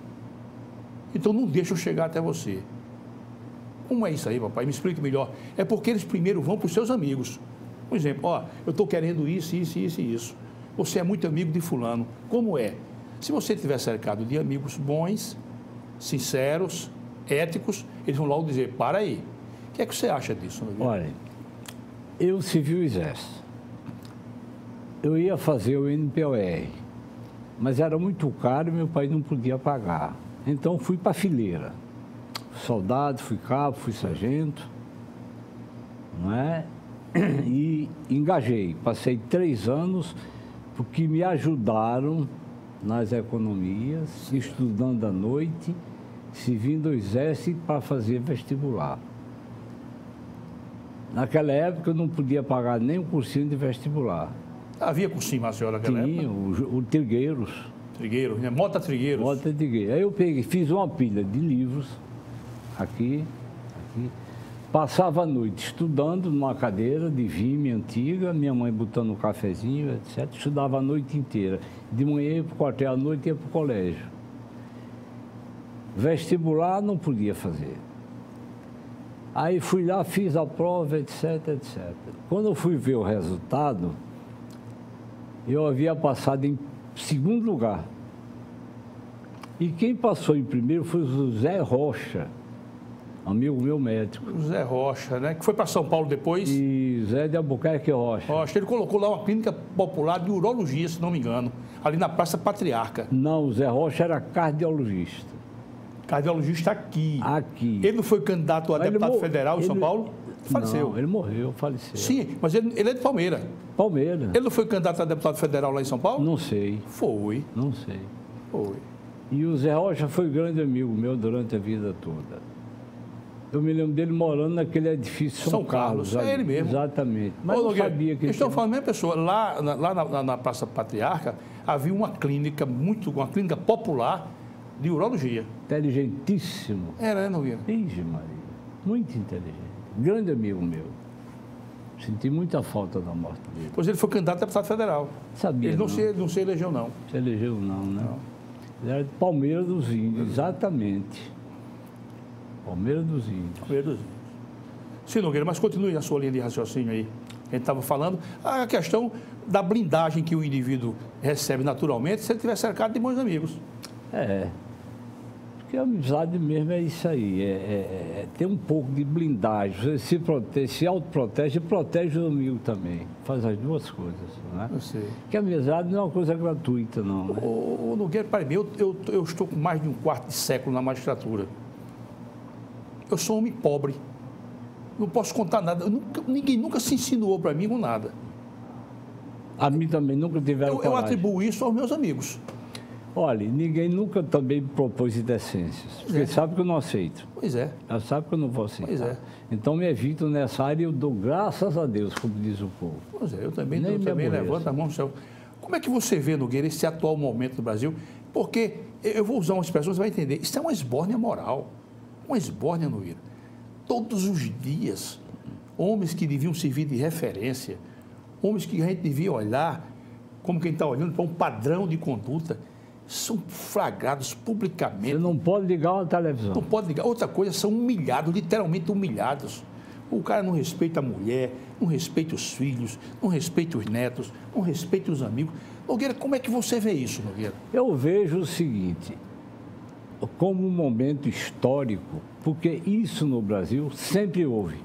Speaker 1: Então não deixam chegar até você. Como é isso aí, papai? Me explique melhor. É porque eles primeiro vão para os seus amigos. Por exemplo, eu estou querendo isso, isso, isso e isso. Você é muito amigo de fulano. Como é? Se você estiver cercado de amigos bons, sinceros, éticos, eles vão logo dizer: para aí. O que é que você acha disso, meu amigo?
Speaker 2: Olha, eu servi o Exército. Eu ia fazer o NPOR, mas era muito caro e meu pai não podia pagar. Então fui para a fileira. Soldado, fui cabo, fui sargento, não é? E engajei. Passei 3 anos porque me ajudaram nas economias, estudando à noite, servindo ao Exército para fazer vestibular. Naquela época eu não podia pagar nem um cursinho de vestibular.
Speaker 1: Havia cursinho, Maceió, naquela época?
Speaker 2: Tinha, o Trigueiros.
Speaker 1: Trigueiros, né? Mota Trigueiros.
Speaker 2: Mota Trigueiros. Aí eu peguei, fiz uma pilha de livros, aqui. Passava a noite estudando numa cadeira de vime antiga, minha mãe botando um cafezinho, etc. Estudava a noite inteira. De manhã ia para o quartel, à noite ia para o colégio. Vestibular não podia fazer. Aí fui lá, fiz a prova, etc, etc. Quando eu fui ver o resultado, eu havia passado em 2º lugar. E quem passou em primeiro foi o José Rocha, amigo meu médico.
Speaker 1: José Rocha, né? Que foi para São Paulo depois.
Speaker 2: E Zé de Albuquerque Rocha.
Speaker 1: Ele colocou lá uma clínica popular de urologia, se não me engano, ali na Praça Patriarca.
Speaker 2: Não, o Zé Rocha era cardiologista.
Speaker 1: Cardiologista aqui.
Speaker 2: Aqui.
Speaker 1: Ele não foi candidato a deputado federal em São Paulo? Faleceu.
Speaker 2: Não, ele morreu, faleceu.
Speaker 1: Sim, mas ele é de Palmeira.
Speaker 2: Palmeira.
Speaker 1: Ele não foi candidato a deputado federal lá em São Paulo?
Speaker 2: Não sei.
Speaker 1: Foi.
Speaker 2: Não sei.
Speaker 1: Foi.
Speaker 2: E o Zé Rocha foi grande amigo meu durante a vida toda. Eu me lembro dele morando naquele edifício
Speaker 1: São Carlos. É ele mesmo.
Speaker 2: Exatamente. Mas eu não sabia que ele
Speaker 1: Estou falando a mesma pessoa. Lá na Praça Patriarca havia uma clínica popular de urologia.
Speaker 2: Inteligentíssimo.
Speaker 1: Era, né, Nogueira?
Speaker 2: Ixi, Maria. Muito inteligente. Grande amigo meu. Senti muita falta da morte dele.
Speaker 1: Pois ele foi candidato a deputado federal.
Speaker 2: Sabia.
Speaker 1: Ele não se elegeu, não.
Speaker 2: Se elegeu, não, né? Não. Ele era de Palmeira dos Índios, exatamente. Palmeira dos Índios.
Speaker 1: Palmeira dos Índios. Sim, Nogueira, mas continue a sua linha de raciocínio aí. A gente estava falando a questão da blindagem que o indivíduo recebe naturalmente se ele estiver cercado de bons amigos.
Speaker 2: Porque a amizade mesmo é isso aí, ter um pouco de blindagem. Você se protege, se autoprotege e protege o amigo também. Faz as duas coisas, né?
Speaker 1: Eu sei.
Speaker 2: Porque a amizade não é uma coisa gratuita, não. Né?
Speaker 1: O Nogueira, para mim, eu estou com mais de um quarto de século na magistratura. Eu sou um homem pobre. Não posso contar nada. Ninguém nunca se insinuou para mim com nada.
Speaker 2: A mim também nunca tiveram coragem.
Speaker 1: Eu atribuo isso aos meus amigos.
Speaker 2: Olha, ninguém nunca também propôs indecências. Porque sabe que eu não aceito.
Speaker 1: Pois é.
Speaker 2: Ela sabe que eu não vou aceitar.
Speaker 1: Pois é.
Speaker 2: Então me evito nessa área e eu dou graças a Deus, como diz o povo.
Speaker 1: Pois é, eu também levanto a mão no céu. Como é que você vê, Nogueira, esse atual momento no Brasil? Porque, eu vou usar uma expressão, você vai entender, isso é uma esbórnia moral. Uma esbórnia, Nogueira. Todos os dias, homens que deviam servir de referência, homens que a gente devia olhar como quem está olhando para um padrão de conduta, são flagrados publicamente.
Speaker 2: Você não pode ligar uma televisão.
Speaker 1: Não pode ligar. Outra coisa, são humilhados, literalmente humilhados. O cara não respeita a mulher, não respeita os filhos, não respeita os netos, não respeita os amigos. Nogueira, como é que você vê isso, Nogueira?
Speaker 2: Eu vejo o seguinte, como um momento histórico, porque isso no Brasil sempre houve.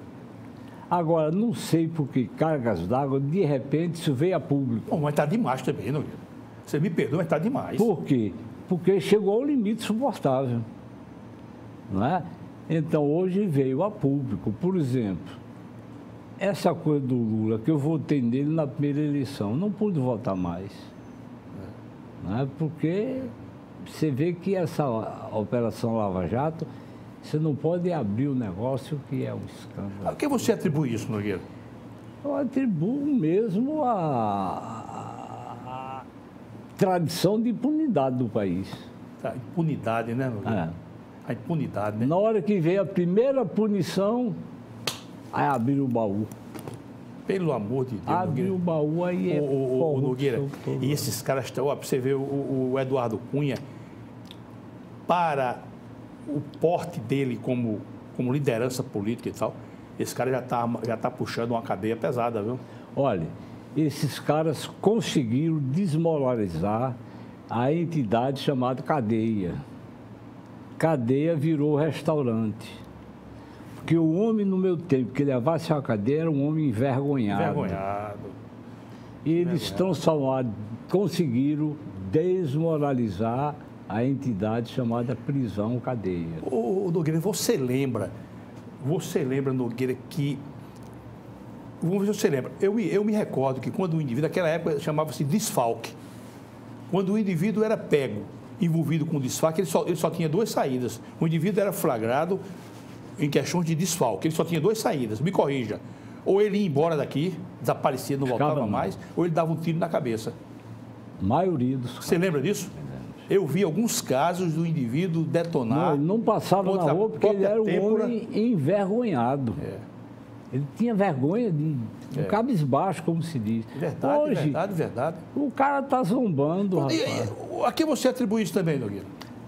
Speaker 2: Agora, não sei por que cargas d'água, de repente, isso veio a público.
Speaker 1: Bom, mas está demais também, Nogueira. Você me perdoa, mas está demais.
Speaker 2: Por quê? Porque chegou ao limite suportável. Não é? Então, hoje veio a público. Por exemplo, essa coisa do Lula, que eu votei nele na primeira eleição, não pude votar mais. Não é? Porque você vê que essa Operação Lava Jato, você não pode abrir o negócio que é um escândalo.
Speaker 1: A que você atribui isso, Nogueira?
Speaker 2: Eu atribuo mesmo a tradição de impunidade do país.
Speaker 1: A impunidade, né, Nogueira? A impunidade, né?
Speaker 2: Na hora que veio a primeira punição, aí abriu o baú.
Speaker 1: Pelo amor de Deus,
Speaker 2: Abriu o baú, aí é
Speaker 1: o Nogueira, e esses caras estão... Ó, você vê o Eduardo Cunha, para o porte dele como liderança política e tal, esse cara já tá puxando uma cadeia pesada, viu?
Speaker 2: Olha, esses caras conseguiram desmoralizar a entidade chamada cadeia. Cadeia virou restaurante. Porque o homem, no meu tempo, que levasse a cadeia, era um homem envergonhado.
Speaker 1: Envergonhado.
Speaker 2: E eles transformaram, conseguiram desmoralizar a entidade chamada prisão cadeia.
Speaker 1: Ô, Nogueira, você lembra, Nogueira, que... Vamos ver se você lembra. Eu me recordo que quando o indivíduo, naquela época, chamava-se desfalque. Quando o indivíduo era pego, envolvido com desfalque, ele só tinha duas saídas. O indivíduo era flagrado em questões de desfalque. Ele só tinha duas saídas, me corrija. Ou ele ia embora daqui, desaparecia, não voltava mais, ou ele dava um tiro na cabeça.
Speaker 2: Maioria dos casos.
Speaker 1: Você lembra disso? Eu vi alguns casos do indivíduo detonar.
Speaker 2: Não, ele não passava na rua porque ele era um homem envergonhado. Ele tinha vergonha de um cabisbaixo, como se diz.
Speaker 1: Verdade,
Speaker 2: hoje,
Speaker 1: verdade.
Speaker 2: O cara está zombando, rapaz.
Speaker 1: A que você atribui isso também, Nogueira?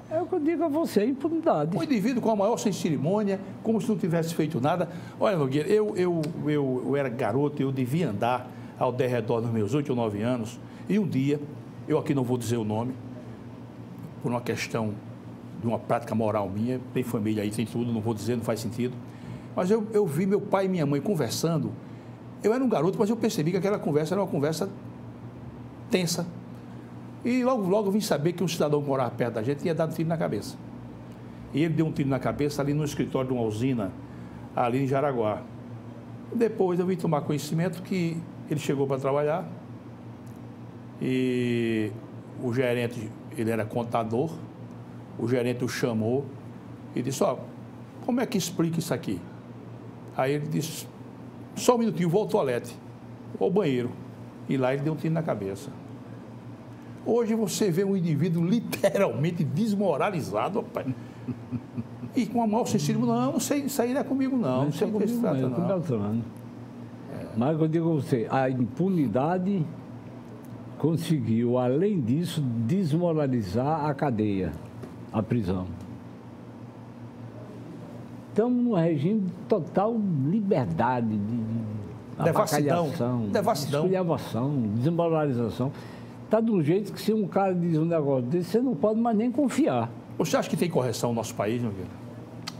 Speaker 2: É o que eu digo a você, impunidade.
Speaker 1: Um indivíduo com a maior sem cerimônia, como se não tivesse feito nada. Olha, Nogueira, eu era garoto, eu devia andar ao derredor dos meus 8 ou 9 anos, e um dia, eu aqui não vou dizer o nome, por uma questão de uma prática moral minha, tem família aí, tem tudo, não vou dizer, não faz sentido, mas eu vi meu pai e minha mãe conversando. Eu era um garoto, mas eu percebi que aquela conversa era uma conversa tensa. E logo eu vim saber que um cidadão que morava perto da gente tinha dado um tiro na cabeça. E ele deu um tiro na cabeça ali no escritório de uma usina, ali em Jaraguá. Depois eu vim tomar conhecimento que ele chegou para trabalhar e o gerente, ele era contador, o gerente o chamou e disse, ó, como é que explica isso aqui? Aí ele disse, só um minutinho, vou ao toalete, vou ao banheiro. E lá ele deu um tiro na cabeça. Hoje você vê um indivíduo literalmente desmoralizado, rapaz. E com a maior sensibilidade, não sei, isso aí não é comigo não, não sei o que se trata não.
Speaker 2: Mas eu digo a você, a impunidade conseguiu, além disso, desmoralizar a cadeia, a prisão. Estamos num regime de total liberdade, de
Speaker 1: devassidão,
Speaker 2: esculhambação, desmoralização. Está de um jeito que se um cara diz um negócio desse, você não pode mais nem confiar.
Speaker 1: Você acha que tem correção no nosso país, Nogueira?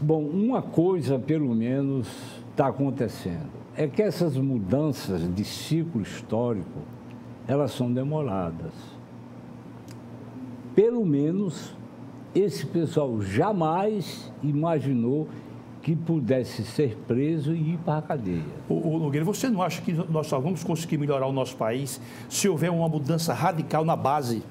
Speaker 2: Bom, uma coisa, pelo menos, está acontecendo. É que essas mudanças de ciclo histórico, elas são demoradas. Pelo menos, esse pessoal jamais imaginou que pudesse ser preso e ir para a cadeia.
Speaker 1: Ô, Nogueira, você não acha que nós só vamos conseguir melhorar o nosso país se houver uma mudança radical na base?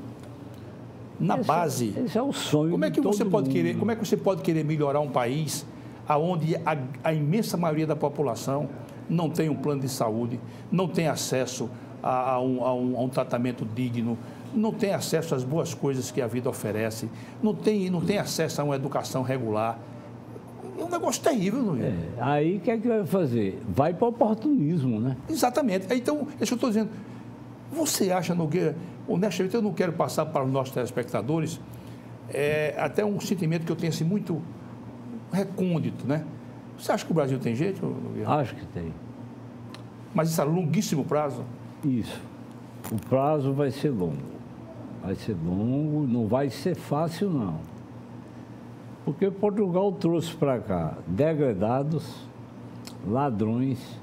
Speaker 2: Esse é o sonho
Speaker 1: como é que
Speaker 2: de
Speaker 1: você
Speaker 2: todo
Speaker 1: pode
Speaker 2: mundo.
Speaker 1: querer? Como é que você pode querer melhorar um país onde a imensa maioria da população não tem um plano de saúde, não tem acesso a um tratamento digno, não tem acesso às boas coisas que a vida oferece, não tem acesso a uma educação regular? É um negócio terrível, não é?
Speaker 2: Aí o que é que vai fazer? Vai para o oportunismo, né?
Speaker 1: Exatamente. Então, isso que eu estou dizendo. Você acha, Nogueira, honestamente, eu não quero passar para os nossos telespectadores até um sentimento que eu tenho assim muito recôndito, né? Você acha que o Brasil tem jeito, Nogueira?
Speaker 2: Acho que tem.
Speaker 1: Mas isso a longuíssimo prazo?
Speaker 2: Isso. O prazo vai ser longo. Vai ser longo, não vai ser fácil, não. Porque Portugal trouxe para cá degradados, ladrões,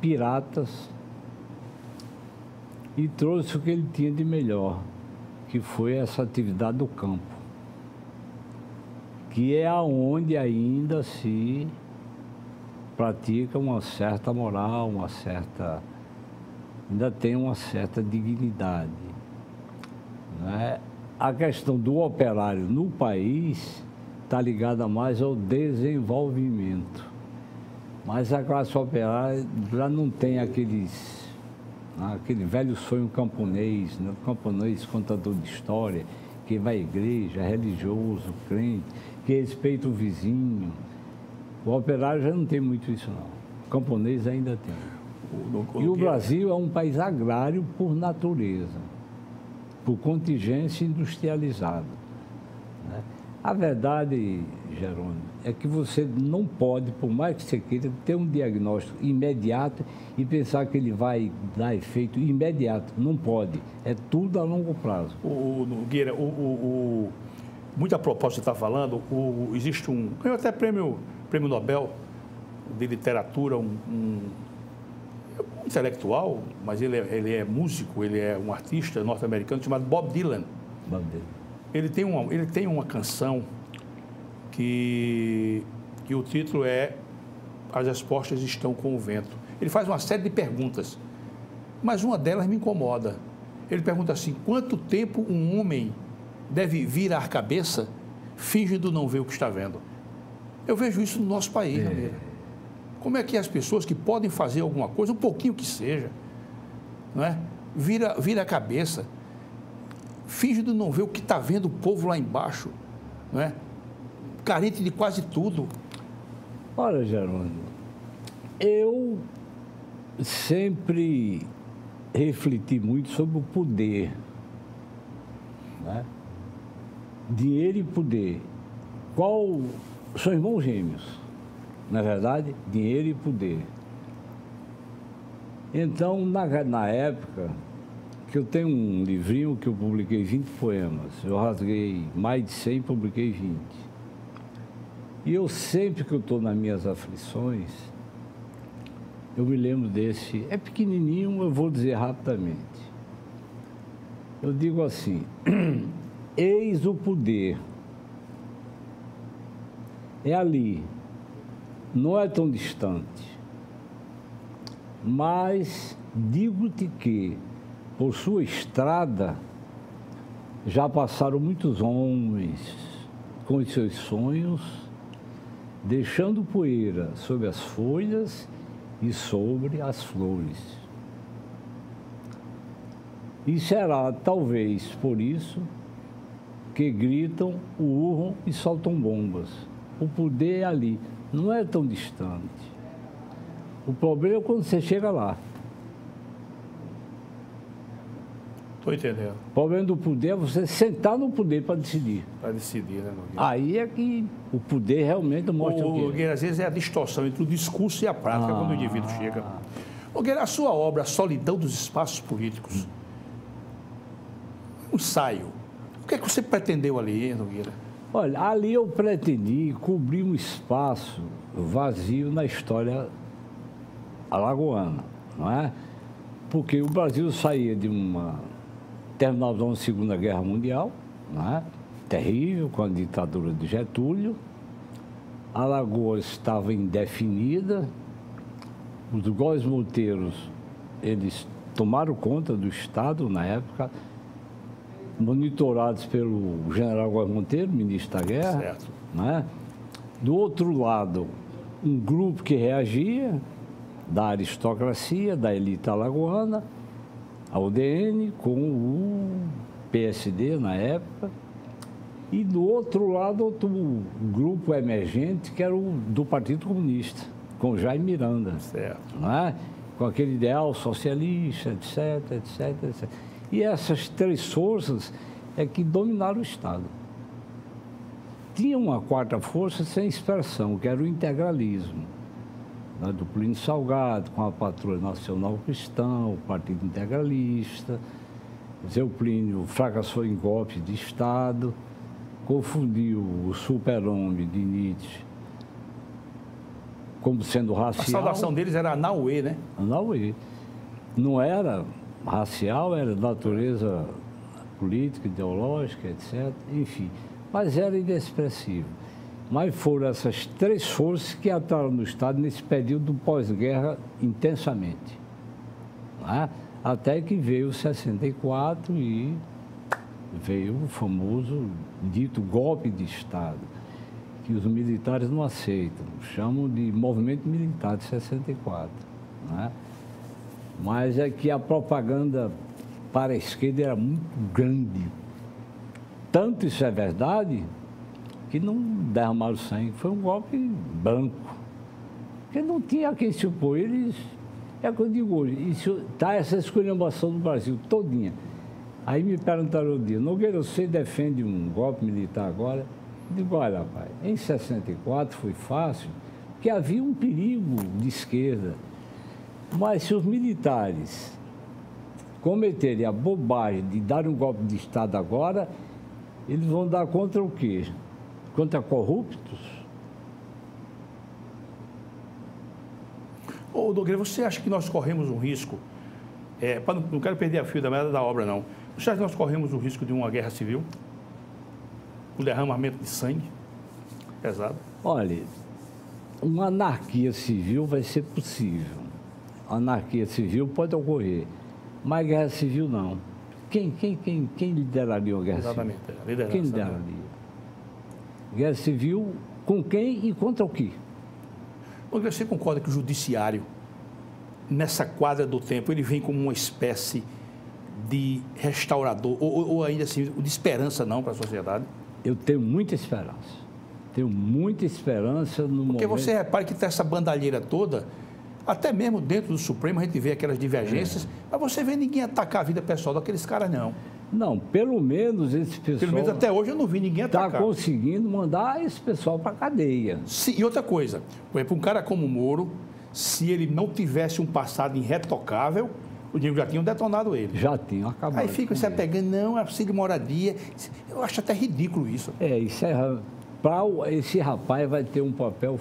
Speaker 2: piratas e trouxe o que ele tinha de melhor, que foi essa atividade do campo, que é aonde ainda se pratica uma certa moral, ainda tem uma certa dignidade. Né? A questão do operário no país está ligada mais ao desenvolvimento. Mas a classe operária já não tem aquele velho sonho camponês, né? O camponês contador de história, que vai à igreja, religioso, crente, que respeita o vizinho. O operário já não tem muito isso, não. O camponês ainda tem. E o Brasil é um país agrário por natureza, por contingência industrializada. Né? A verdade, Jerônimo, é que você não pode, por mais que você queira, ter um diagnóstico imediato e pensar que ele vai dar efeito imediato. Não pode. É tudo a longo prazo.
Speaker 1: Nogueira, muito a propósito que você está falando, existe ganhou até prêmio Nobel de literatura, um intelectual, mas ele é músico, ele é um artista norte-americano chamado Bob Dylan.
Speaker 2: Bob Dylan.
Speaker 1: Ele tem uma canção que o título é As Respostas Estão com o Vento. Ele faz uma série de perguntas, mas uma delas me incomoda. Ele pergunta assim: quanto tempo um homem deve virar a cabeça fingindo não ver o que está vendo? Eu vejo isso no nosso país, Nogueira. Como é que as pessoas que podem fazer alguma coisa, um pouquinho que seja, não é? Vira a cabeça, finge de não ver o que está vendo o povo lá embaixo, não é? Carente de quase tudo.
Speaker 2: Olha, Jerônimo, eu sempre refleti muito sobre o poder, né? Dinheiro e poder. São irmãos gêmeos, na verdade, dinheiro e poder. Então, na época, que eu tenho um livrinho que eu publiquei 20 poemas, eu rasguei mais de 100 e publiquei 20. E eu sempre que eu estou nas minhas aflições, eu me lembro desse, é pequenininho, eu vou dizer rapidamente. Eu digo assim: eis o poder, é ali, não é tão distante, mas digo-te que, por sua estrada, já passaram muitos homens com os seus sonhos, deixando poeira sobre as folhas e sobre as flores. E será, talvez, por isso, que gritam, urram e soltam bombas. O poder é ali, não é tão distante. O problema é quando você chega lá.
Speaker 1: Estou entendendo.
Speaker 2: O problema do poder é você sentar no poder para decidir.
Speaker 1: Para decidir, né, Nogueira?
Speaker 2: Aí é que o poder realmente mostra o quê?
Speaker 1: Nogueira, às vezes é a distorção entre o discurso e a prática quando o indivíduo chega. Nogueira, a sua obra, A Solidão dos Espaços Políticos, um ensaio. O que é que você pretendeu ali, Nogueira?
Speaker 2: Olha, ali eu pretendi cobrir um espaço vazio na história alagoana, não é? Porque o Brasil saía de terminava uma Segunda Guerra Mundial, não é? Terrível, com a ditadura de Getúlio. Alagoas estava indefinida. Os Góes Monteiros, eles tomaram conta do Estado na época, monitorados pelo general Góes Monteiro, ministro da Guerra.
Speaker 1: Certo.
Speaker 2: Né? Do outro lado, um grupo que reagia, da aristocracia, da elite alagoana, a UDN, com o PSD na época. E do outro lado, outro grupo emergente, que era o do Partido Comunista, com Jaime Miranda.
Speaker 1: Certo.
Speaker 2: Né? Com aquele ideal socialista, etc, etc, etc. E essas três forças é que dominaram o Estado. tinha uma quarta força sem expressão, que era o integralismo, né, do Plínio Salgado, com a Patrulha Nacional Cristã, o Partido Integralista. O Plínio fracassou em golpes de Estado, confundiu o super-homem de Nietzsche como sendo racial.
Speaker 1: A saudação deles era Anauê, né?
Speaker 2: Anauê. Não era racial, era natureza política, ideológica, etc. Enfim, mas era inexpressivo. Mas foram essas três forças que atuaram no Estado nesse período pós-guerra intensamente. Né? Até que veio 64 e veio o famoso dito golpe de Estado, que os militares não aceitam, chamam de movimento militar de 64. Né? Mas é que a propaganda para a esquerda era muito grande. Tanto isso é verdade, que não derramaram sangue. Foi um golpe branco. Porque não tinha quem se opor. Eles, é o que eu digo hoje, está essa esculhambação do Brasil todinha. Aí me perguntaram um dia, Nogueira, você defende um golpe militar agora? Eu digo, olha, rapaz, em 64 foi fácil, porque havia um perigo de esquerda. Mas se os militares cometerem a bobagem de dar um golpe de Estado agora, eles vão dar contra o quê? Contra corruptos?
Speaker 1: Ô, Nogueira, você acha que nós corremos um risco, não quero perder a fio da meada da obra, não, você acha que nós corremos o risco de uma guerra civil? Um derramamento de sangue pesado?
Speaker 2: Olha, uma anarquia civil vai ser possível. Anarquia civil pode ocorrer, mas guerra civil não. Quem lideraria uma guerra
Speaker 1: Exatamente,
Speaker 2: civil?
Speaker 1: liderança.
Speaker 2: Quem lideraria? Guerra civil com quem e contra o quê?
Speaker 1: Você concorda que o judiciário, nessa quadra do tempo, ele vem como uma espécie de restaurador, ou ainda assim, de esperança não para a sociedade?
Speaker 2: Eu tenho muita esperança. Tenho muita esperança no momento...
Speaker 1: Porque você repara que tem essa bandalheira toda, até mesmo dentro do Supremo a gente vê aquelas divergências, mas você vê ninguém atacar a vida pessoal daqueles caras, não.
Speaker 2: Não, pelo menos esse pessoal...
Speaker 1: Pelo menos até hoje eu não vi ninguém atacar.
Speaker 2: Está conseguindo mandar esse pessoal para a cadeia.
Speaker 1: Sim, e outra coisa, por exemplo, um cara como o Moro, se ele não tivesse um passado irretocável, o Diego já tinham detonado ele.
Speaker 2: Já tinham acabado.
Speaker 1: Aí fica se apegando, não, é auxílio moradia. Eu acho até ridículo isso.
Speaker 2: Isso é... Esse rapaz vai ter um papel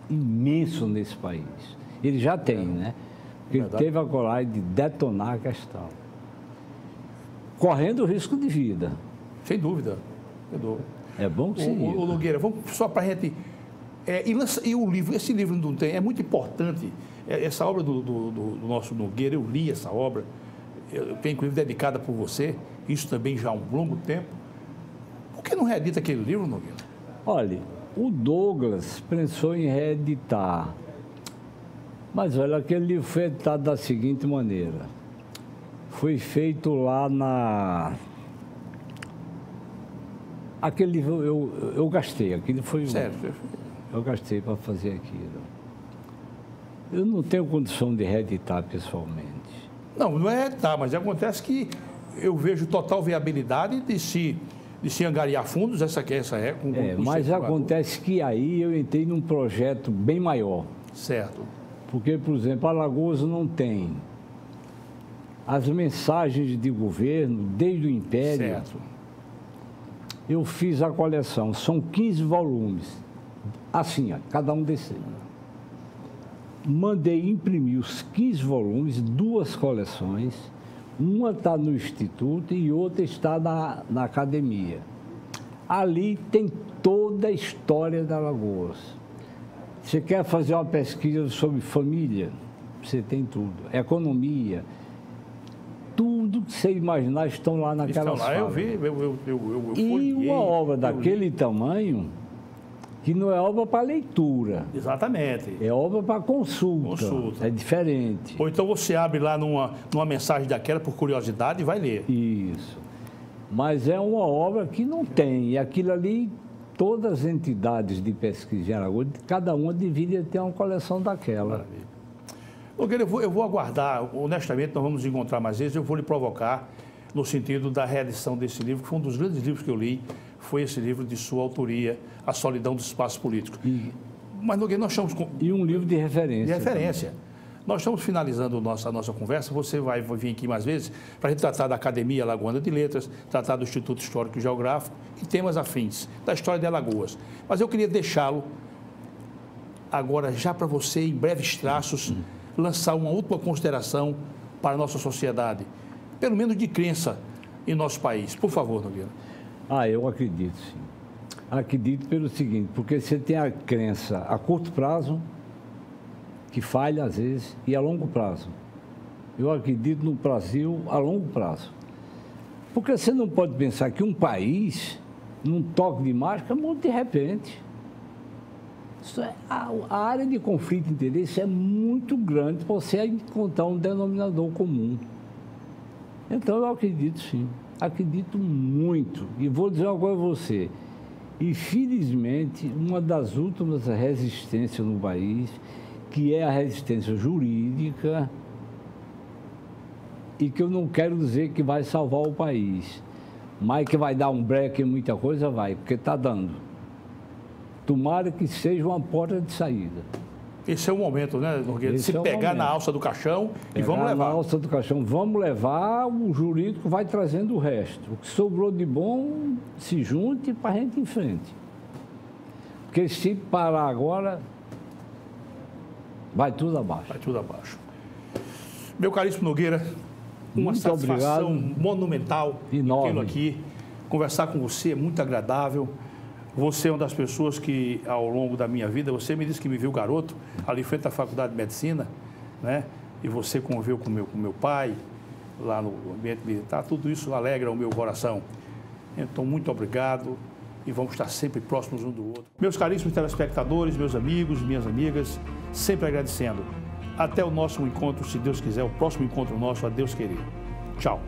Speaker 2: imenso nesse país. Ele já tem, né? Porque ele teve a coragem de detonar a questão. Correndo o risco de vida.
Speaker 1: Sem dúvida. Sem dúvida.
Speaker 2: É bom que sim.
Speaker 1: Ô, Nogueira, vamos só para a gente... E o livro, esse livro não tem, é muito importante. Essa obra do nosso Nogueira, eu li essa obra, eu tenho inclusive dedicada por você, isso também já há um longo tempo. Por que não reedita aquele livro, Nogueira?
Speaker 2: Olha, o Douglas pensou em reeditar, mas olha, aquele livro foi editado da seguinte maneira. Foi feito lá na... Aquele livro eu gastei, aquele foi...
Speaker 1: Certo.
Speaker 2: Eu gastei para fazer aquilo. Eu não tenho condição de reeditar pessoalmente.
Speaker 1: Não é reeditar, mas acontece que eu vejo total viabilidade de se angariar fundos,
Speaker 2: mas acontece que aí eu entrei num projeto bem maior.
Speaker 1: Certo.
Speaker 2: Porque, por exemplo, Alagoas não tem as mensagens de governo desde o Império.
Speaker 1: Certo.
Speaker 2: Eu fiz a coleção, são 15 volumes, assim, ó, cada um desses. Mandei imprimir os 15 volumes, 2 coleções. Uma está no Instituto e outra está na academia. Ali tem toda a história da Alagoas. Você quer fazer uma pesquisa sobre família? Você tem tudo. Economia. Tudo que você imaginar estão lá naquela sala.
Speaker 1: Eu vi, eu
Speaker 2: e uma obra daquele tamanho, que não é obra para leitura.
Speaker 1: Exatamente.
Speaker 2: É obra para consulta. É diferente.
Speaker 1: Ou então você abre lá numa mensagem daquela por curiosidade e vai ler.
Speaker 2: Isso. Mas é uma obra que não tem. E aquilo ali, todas as entidades de pesquisa de Alagoas, cada uma deveria ter uma coleção daquela.
Speaker 1: Maravilha. Nogueira, eu vou aguardar, honestamente, nós vamos nos encontrar mais vezes, eu vou lhe provocar no sentido da reedição desse livro, que foi um dos grandes livros que eu li, foi esse livro de sua autoria, A Solidão dos Espaços Políticos. Mas, Nogueira, nós estamos...
Speaker 2: E um livro de referência.
Speaker 1: De referência. Também. Nós estamos finalizando a nossa conversa, você vai vir aqui mais vezes para a gente tratar da Academia Alagoana de Letras, tratar do Instituto Histórico e Geográfico e temas afins, da história de Alagoas. Mas eu queria deixá-lo agora já para você, em breves traços, lançar uma última consideração para a nossa sociedade, pelo menos de crença em nosso país. Por favor, Nogueira.
Speaker 2: Eu acredito, sim. Acredito pelo seguinte, porque você tem a crença a curto prazo, que falha às vezes, e a longo prazo. Eu acredito no Brasil a longo prazo. Porque você não pode pensar que um país, num toque de mágica, muda de repente. A área de conflito de interesse é muito grande para você encontrar um denominador comum. Então, eu acredito sim. Acredito muito. E vou dizer uma coisa a você. Infelizmente, uma das últimas resistências no país, que é a resistência jurídica, e que eu não quero dizer que vai salvar o país, mas que vai dar um break em muita coisa, vai, porque está dando. Tomara que seja uma porta de saída.
Speaker 1: Esse é o momento, né, Nogueira? Se pegar na alça do caixão e vamos levar.
Speaker 2: Na alça do caixão, vamos levar, o jurídico vai trazendo o resto. O que sobrou de bom, se junte para a gente ir em frente. Porque se parar agora, vai tudo abaixo.
Speaker 1: Vai tudo abaixo. Meu caríssimo Nogueira, uma
Speaker 2: muito
Speaker 1: satisfação
Speaker 2: obrigado.
Speaker 1: Monumental tê-lo aqui. Conversar com você é muito agradável. Você é uma das pessoas que, ao longo da minha vida, você me disse que me viu garoto, ali frente à Faculdade de Medicina, né? E você conviveu com meu pai, lá no ambiente militar. Tudo isso alegra o meu coração. Então, muito obrigado e vamos estar sempre próximos um do outro. Meus caríssimos telespectadores, meus amigos, minhas amigas, sempre agradecendo. Até o nosso encontro, se Deus quiser, o próximo encontro nosso, a Deus querer. Tchau.